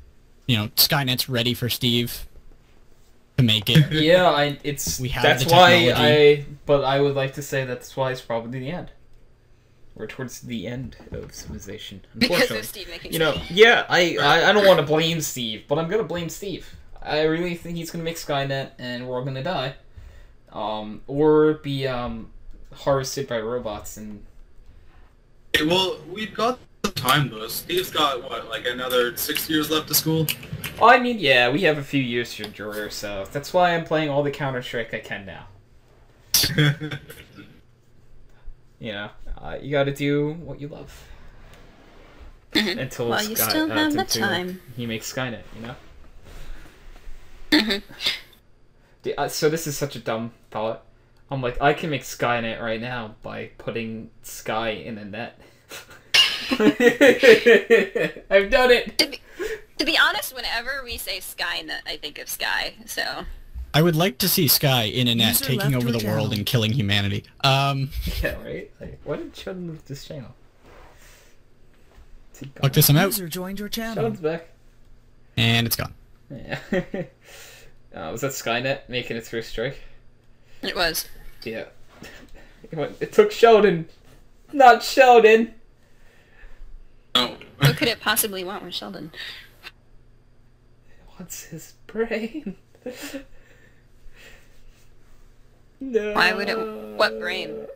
You know, Skynet's ready for Steve to make it. Yeah, We have that's the why technology. but I would like to say that's why it's probably the end. We're towards the end of civilization. Because Unfortunately. of Steve making You know, Skynet. yeah, I don't want to blame Steve, but I'm gonna blame Steve. I really think he's gonna make Skynet, and we're all gonna die, or be harvested by robots. And Okay, well, we've got the time though. Steve's got what, like another 6 years left of school. I mean, yeah, we have a few years to endure, so that's why I'm playing all the Counter-Strike I can now. You know, you got to do what you love until Well, you still have the until time. he makes Skynet. You know. Mhm. So this is such a dumb thought. I'm like, I can make Skynet right now by putting Sky in a net. I've done it. To be honest, whenever we say Skynet, I think of Sky. So I would like to see Sky in a net User taking left over your the world channel. and killing humanity. Yeah, right. Like, why did Sheldon move this channel? Is he gone? Fuck this, I'm out. User joined your channel. Sheldon's back. And it's gone. Yeah. Was that Skynet making its first strike? it was. Yeah. It took Sheldon. Not Sheldon. No. What could it possibly want with Sheldon? What's his brain? No. Why would it? What brain?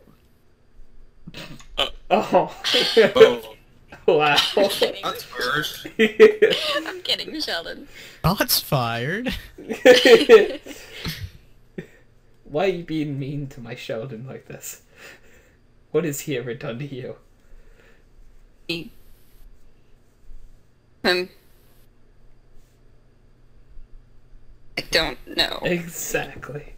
Oh. Oh, Wow. that's harsh. I'm kidding, Sheldon. Shots fired. Why are you being mean to my Sheldon like this? What has he ever done to you? I don't know. Exactly.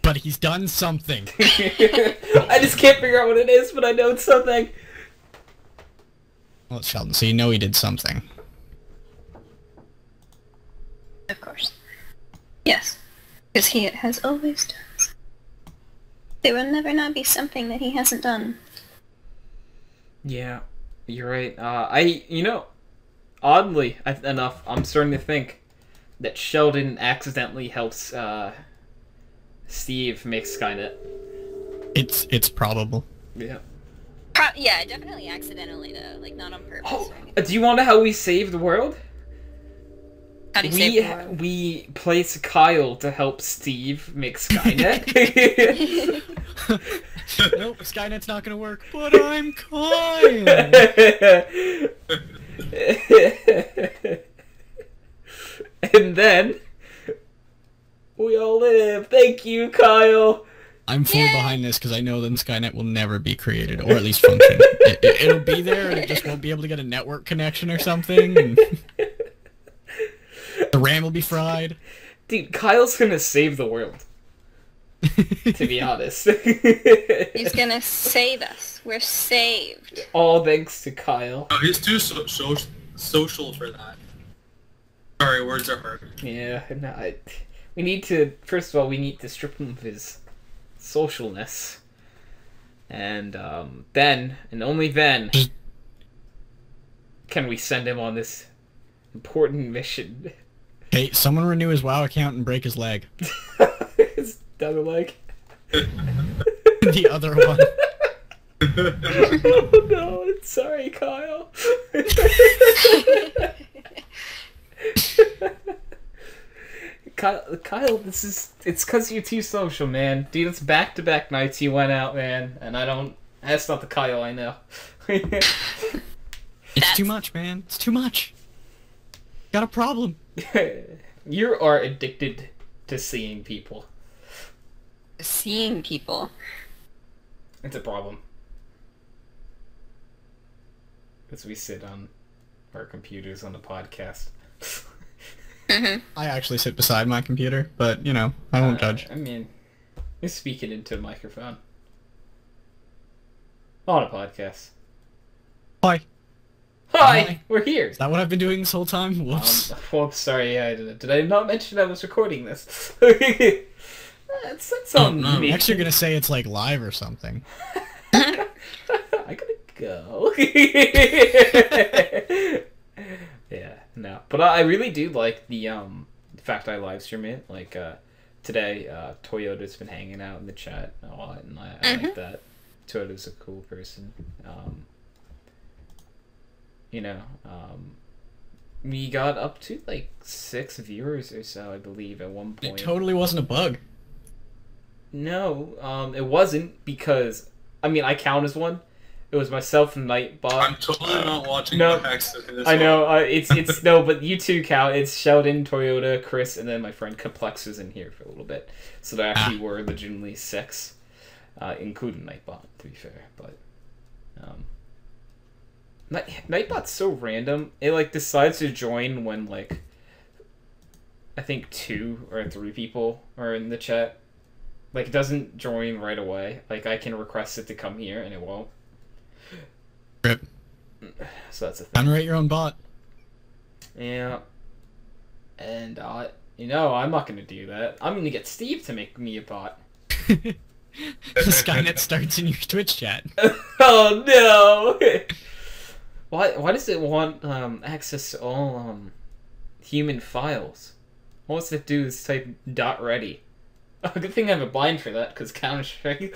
But he's done something. I just can't figure out what it is, but I know it's something. Well, it's Sheldon, so you know he did something. Of course. Yes. Because he has always done something. There will never not be something that he hasn't done. Yeah, you're right. Oddly enough, I'm starting to think that Sheldon accidentally helps Steve make Skynet. It's probable. Yeah. Yeah, definitely accidentally though, like not on purpose. Oh, or anything. do you want to know how we save the world? How do you save the world? We place Kyle to help Steve make Skynet. Nope, Skynet's not gonna work. But I'm Kyle. And then we all live. Thank you, Kyle. I'm fully behind this because I know then Skynet will never be created, or at least function. It'll be there, and it just won't be able to get a network connection or something. And the RAM will be fried. Dude, Kyle's gonna save the world. To be honest. He's gonna save us. We're saved. All thanks to Kyle. No, he's too social for that. Sorry, words are hard. Yeah, no, we need to, first of all, we need to strip him of his socialness. And then, and only then, can we send him on this important mission. Hey, someone renew his WoW account and break his leg. His other leg. The other one. Oh no, sorry, Kyle. Kyle, it's cause you're too social, man. Dude, it's back-to-back nights you went out, man, and that's not the Kyle I know. It's too much, man. It's too much. Got a problem. You are addicted to seeing people. Seeing people. It's a problem. Because we sit on our computers on the podcast. I actually sit beside my computer, but, you know, I won't judge. I mean, you're speaking into a microphone. On a podcast. Hi. Hi! We're here! Is that what I've been doing this whole time? Whoops. Well, sorry, did I not mention I was recording this? That's on me. Next you're gonna say it's like live or something. I gotta go. Yeah, no. But I really do like the fact I live stream it. Like, today, Toyota's been hanging out in the chat a lot, and I like that. Toyota's a cool person. You know, we got up to like 6 viewers or so, I believe, at one point. It totally wasn't a bug. No, it wasn't, because, I mean, I count as one. It was myself and Nightbot. I'm totally not watching no, the access to this I know, one. it's no, but you two count. It's Sheldon, Toyota, Chris, and then my friend Complex was in here for a little bit. So there actually were legitimately 6, including Nightbot, to be fair, but, Nightbot's so random. It, like, decides to join when, like, I think 2 or 3 people are in the chat. Like, it doesn't join right away. Like, I can request it to come here, and it won't. Rip. So that's a thing. Generate your own bot. Yeah. And, you know, I'm not gonna do that. I'm gonna get Steve to make me a bot. The Skynet starts in your Twitch chat. Oh, no! Why does it want, access to all, human files? All it's to do is type .ready. Oh, good thing I have a bind for that, because Counter-Strike.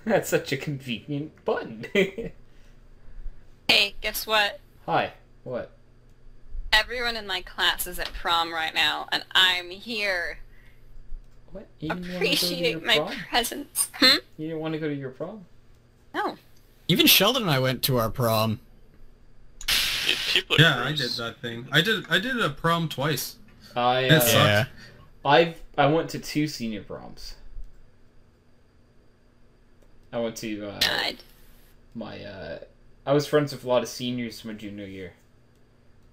That's such a convenient button. Hey, guess what? Hi. What? Everyone in my class is at prom right now, and I'm here. What? You didn't wanna go to Appreciate your my prom? presence. You didn't want to go to your prom? No. Even Sheldon and I went to our prom. Dude, people are Yeah, I gross. did that thing. I did a prom twice. I It sucked. Yeah. I went to 2 senior proms. I went to God. I was friends with a lot of seniors my junior year,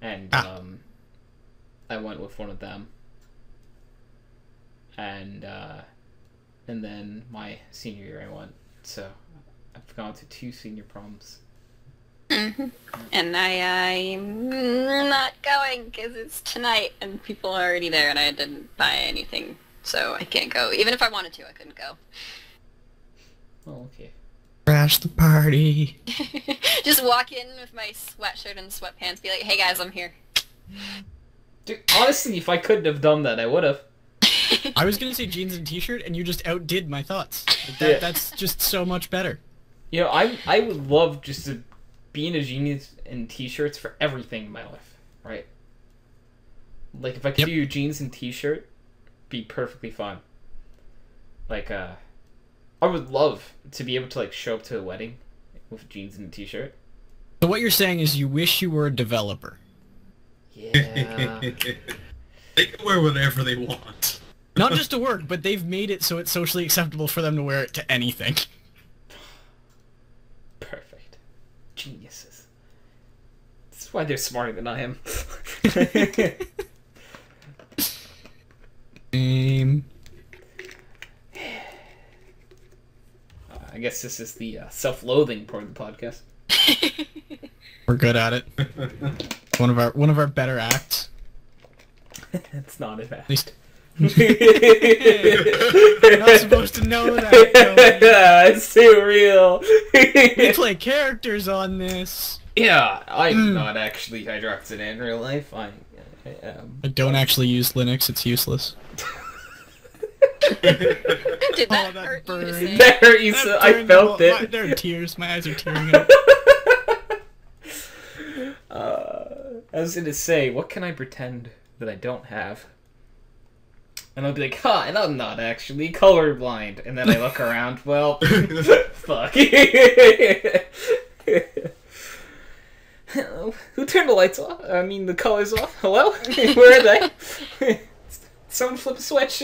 and I went with one of them, and then my senior year I went. So I've gone to 2 senior proms. And I'm not going because it's tonight and people are already there and I didn't buy anything, so I can't go. Even if I wanted to, I couldn't go. Oh, okay. Crash the party. Just walk in with my sweatshirt and sweatpants, be like, hey guys, I'm here. Dude, honestly, if I couldn't have done that, I would have. I was gonna say jeans and t-shirt, and you just outdid my thoughts. Yeah. That's just so much better. You know, I would love just to be in a jeans and t-shirts for everything in my life, right? Like, if I could do jeans and t-shirt, be perfectly fine. Like, I would love to be able to, like, show up to a wedding with jeans and a t-shirt. So what you're saying is you wish you were a developer. Yeah. They can wear whatever they want. Not just to work, but they've made it so it's socially acceptable for them to wear it to anything. Perfect. Geniuses. That's why they're smarter than I am. I guess this is the self-loathing part of the podcast. We're good at it. One of our better acts. It's not as bad. At least. You're not supposed to know that. It's too real. We play characters on this. Yeah, I'm not actually HydroxideAnt in real life. I am. I don't actually use Linux. It's useless. Did that that hurt you to burned. say? There, you said, I felt it. There are tears. My eyes are tearing up. I was gonna say, what can I pretend that I don't have? And I'll be like, and I'm not actually colorblind. And then I look around, well, fuck. Hello? Who turned the lights off? I mean, the colors off? Hello? Where are they? Someone flip a switch.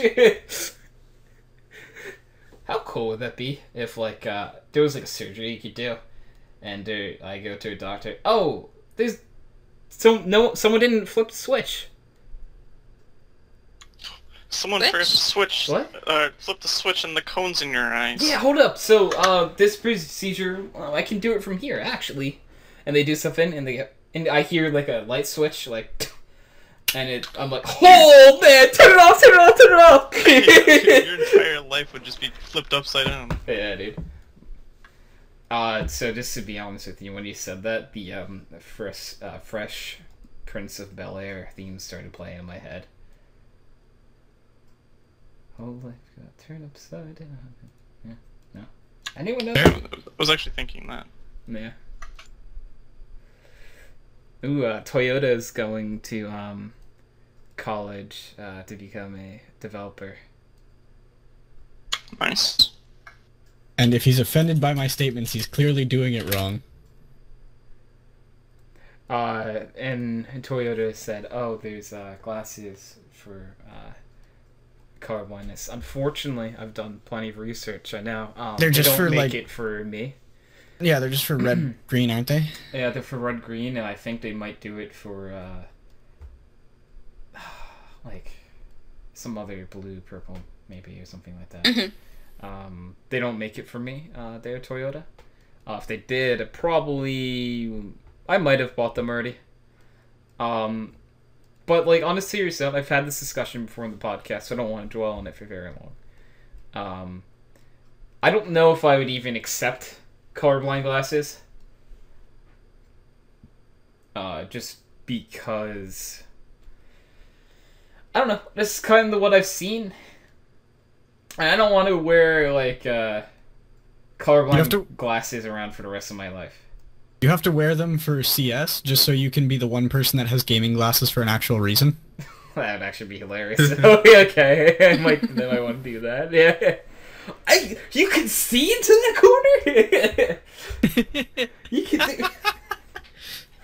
How cool would that be if, like, there was, like, a surgery you could do, and I go to a doctor. Oh, there's... someone didn't flip the switch. Someone forgot to switch. What? Flip the switch and the cones in your eyes. Yeah, hold up. So, this procedure, I can do it from here, actually. And they do something, and I hear, like, a light switch, like... And I'm like, oh man, turn it off, turn it off, turn it off! Your entire life would just be flipped upside down. Yeah, dude. So just to be honest with you, when you said that, the Fresh Prince of Bel-Air theme started playing in my head. Whole life got turned upside down. Yeah, no. Anyone know? I was actually thinking that. Yeah. Ooh, Toyota's going to college to become a developer. Nice. And if he's offended by my statements, he's clearly doing it wrong. And Toyota said, "Oh, there's glasses for colorblindness." Unfortunately, I've done plenty of research. I know They're just they don't for, make like- it for me. Yeah, they're just for red, green, aren't they? Yeah, they're for red green, and I think they might do it for like some other blue, purple, maybe, or something like that. Mm-hmm. They don't make it for me. They're Toyota. If they did, I might have bought them already. But like on a serious note, I've had this discussion before in the podcast, so I don't want to dwell on it for very long. I don't know if I would even accept colorblind glasses. Just because I don't know, this is kind of what I've seen. And I don't want to wear like colorblind glasses around for the rest of my life. You have to wear them for CS, just so you can be the one person that has gaming glasses for an actual reason. That would actually be hilarious. Okay, I might want to do that. Yeah. You can see into that corner? You can do...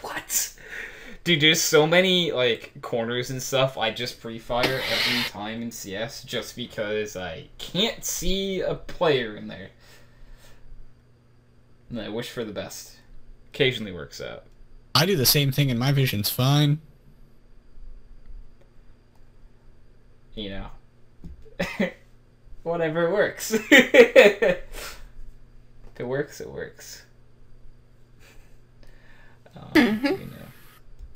What? Dude, there's so many, like, corners and stuff I just pre-fire every time in CS just because I can't see a player in there. And I wish for the best. Occasionally works out. I do the same thing and my vision's fine. You know. Whatever works. If it works, it works. You know,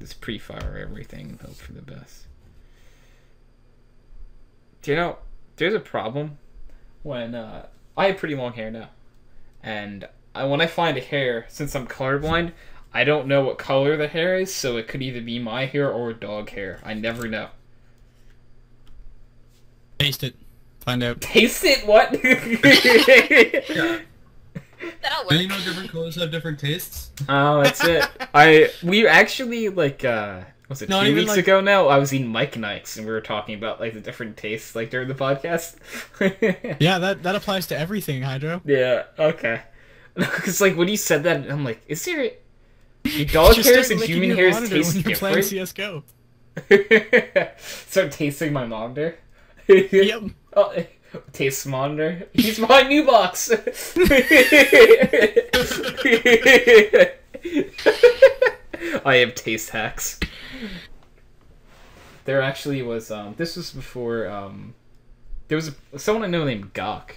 just pre-fire everything and hope for the best. Do you know, there's a problem when, I have pretty long hair now. And when I find a hair, since I'm colorblind, I don't know what color the hair is, so it could either be my hair or dog hair. I never know. Taste it. Find out. Taste it? What? Yeah. That'll Do you work. know different colors have different tastes? Oh, that's it. We actually, like, was it Not 2 even, weeks like- ago now? I was eating Mike Nights, and we were talking about, like, the different tastes, like, during the podcast. Yeah, that applies to everything, Hydro. Yeah, okay. Because, like, when you said that, I'm like, is there... Dog Just hairs start and licking human your hairs monitor taste when you're playing different? CSGO. Start tasting my monitor? Yep. Oh, taste monitor. He's my new box. I have taste hacks. There actually was this was before there was someone I know named Gawk,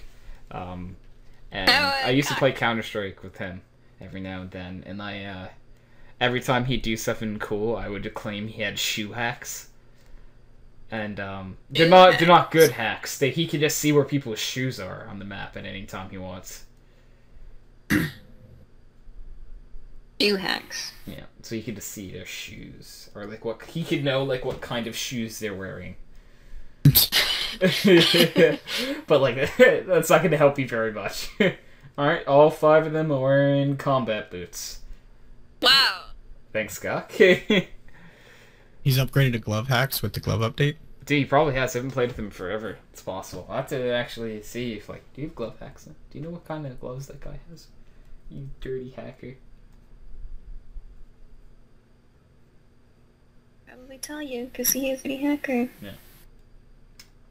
and I used to play Counter-Strike with him every now and then, and I every time he'd do something cool, I would claim he had shoe hacks. And they're not good hacks. He can just see where people's shoes are on the map at any time he wants. Shoe hacks. Yeah, so he could just see their shoes, or like what he could know, like what kind of shoes they're wearing. But like that's not going to help you very much. All right, all 5 of them are wearing combat boots. Wow. Thanks, Scott. He's upgraded to glove hacks with the glove update. Dude, he probably has. I haven't played with him forever. It's possible. I'll have to actually see if, like, do you have glove hacks? Do you know what kind of gloves that guy has? You dirty hacker. Probably tell you, because he is a hacker. Yeah.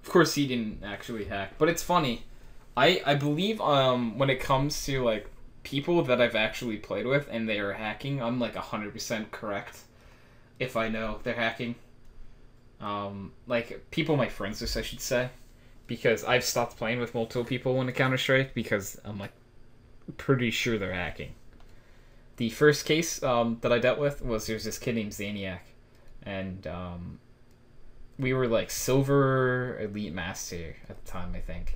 Of course he didn't actually hack, but it's funny. I believe when it comes to, like, people that I've actually played with and they are hacking, I'm, like, 100% correct if I know they're hacking. Like, people my friends with, I should say, because I've stopped playing with multiple people in a Counter-Strike because I'm, like, pretty sure they're hacking. The first case that I dealt with was there's this kid named Zaniac, and we were, like, Silver Elite Master at the time, I think.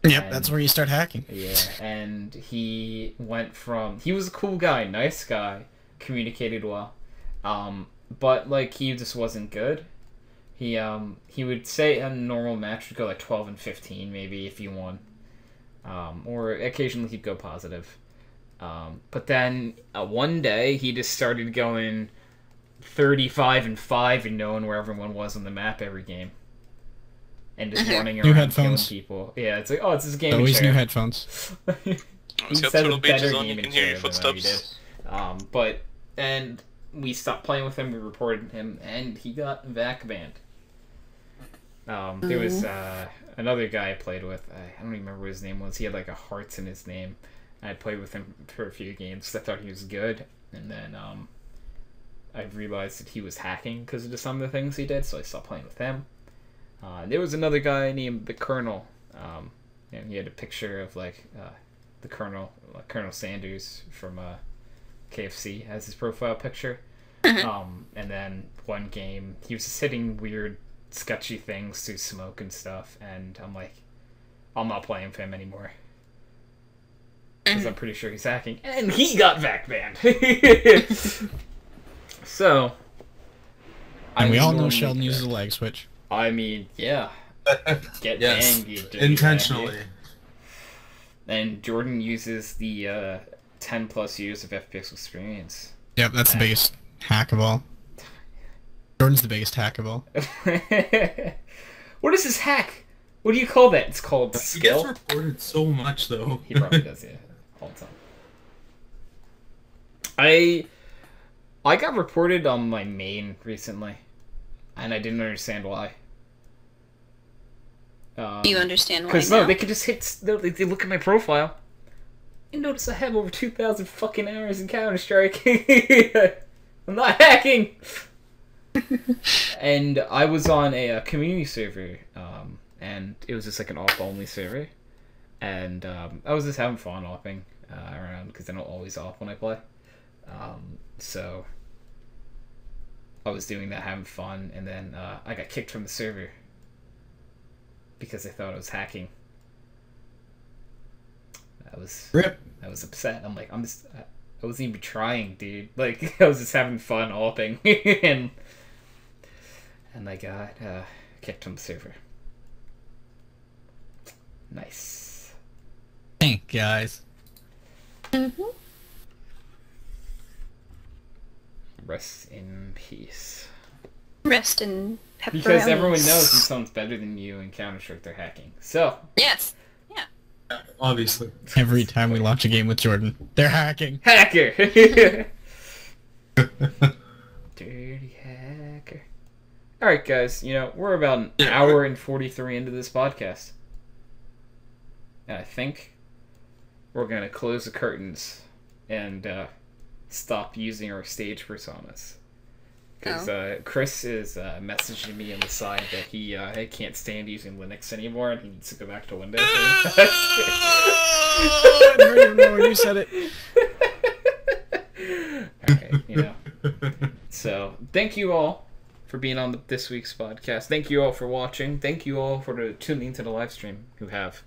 Yep, And, that's where you start hacking. yeah, and he went from... He was a cool guy, nice guy, communicated well, but, like, he just wasn't good. He would say a normal match would go like 12 and 15 maybe if you won, or occasionally he'd go positive. But then one day he just started going 35 and 5 and knowing where everyone was on the map every game, and just running New around headphones. killing people. Yeah, it's like, oh, it's his gaming Always chair. new headphones. It's got says turtle a better beaches on, you gaming can hear your chair than what he footsteps. and we stopped playing with him, we reported him, and he got vac banned. There was another guy I played with. I don't even remember what his name was. He had like a hearts in his name. I played with him for a few games. I thought he was good, and then I realized that he was hacking because of some of the things he did, so I stopped playing with him. There was another guy named the Colonel, and he had a picture of like the Colonel, Colonel Sanders from KFC as his profile picture. And then one game he was just hitting weird sketchy things through smoke and stuff, and I'm like, I'm not playing with him anymore because I'm pretty sure he's hacking, and he got vac banned. So, And we all know normally Sheldon correct. uses a lag switch. I mean, yeah, get Yes, banged, you dirty intentionally. hacker. And Jordan uses the 10 plus years of FPS experience. Yep, that's the biggest hack of all. Jordan's the biggest hack of all. What is this hack? What do you call that? It's called He gets skill. reported so much though. He probably does, yeah, all the time. I got reported on my main recently, and I didn't understand why. Do you understand why Because now? no, they could just hit. They look at my profile and notice I have over 2,000 fucking hours in Counter Strike. I'm not hacking. And I was on a community server, and it was just like an op only server, and I was just having fun opping around because I don't always op when I play. So I was doing that, having fun, and then I got kicked from the server because they thought I was hacking. I was upset. I'm like, I wasn't even trying, dude. Like, I was just having fun opping, and I got kicked from the server. Nice. Thank guys. Rest in peace. Rest in pepperonis. Because everyone knows if someone's better than you in Counter-Strike, they're hacking. So, Yes. Obviously. Every time we launch a game with Jordan, they're hacking. hacker! Dirty hacker. Alright, guys, we're about an hour and 43 into this podcast. And I think we're going to close the curtains and stop using our stage personas. Because Chris is messaging me on the side that he can't stand using Linux anymore and he needs to go back to Windows. I don't even know when you said it. Alright, So, thank you all for being on this week's podcast. Thank you all for watching. Thank you all for tuning into the live stream who have.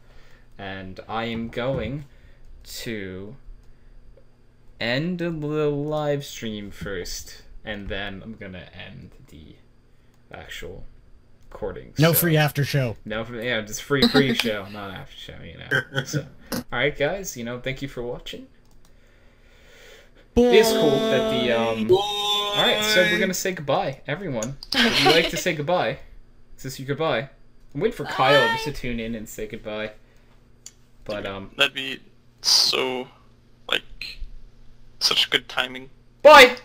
And I am going to end the live stream first, and then I'm gonna end the actual recording. No So- free after show. No, just free show, not after show, So, all right, guys, thank you for watching. It is cool that the Alright, so we're gonna say goodbye, everyone. Would you like to say goodbye? Is this your goodbye? I'm waiting for Kyle just to tune in and say goodbye. But, That'd be so, like, such good timing. Bye!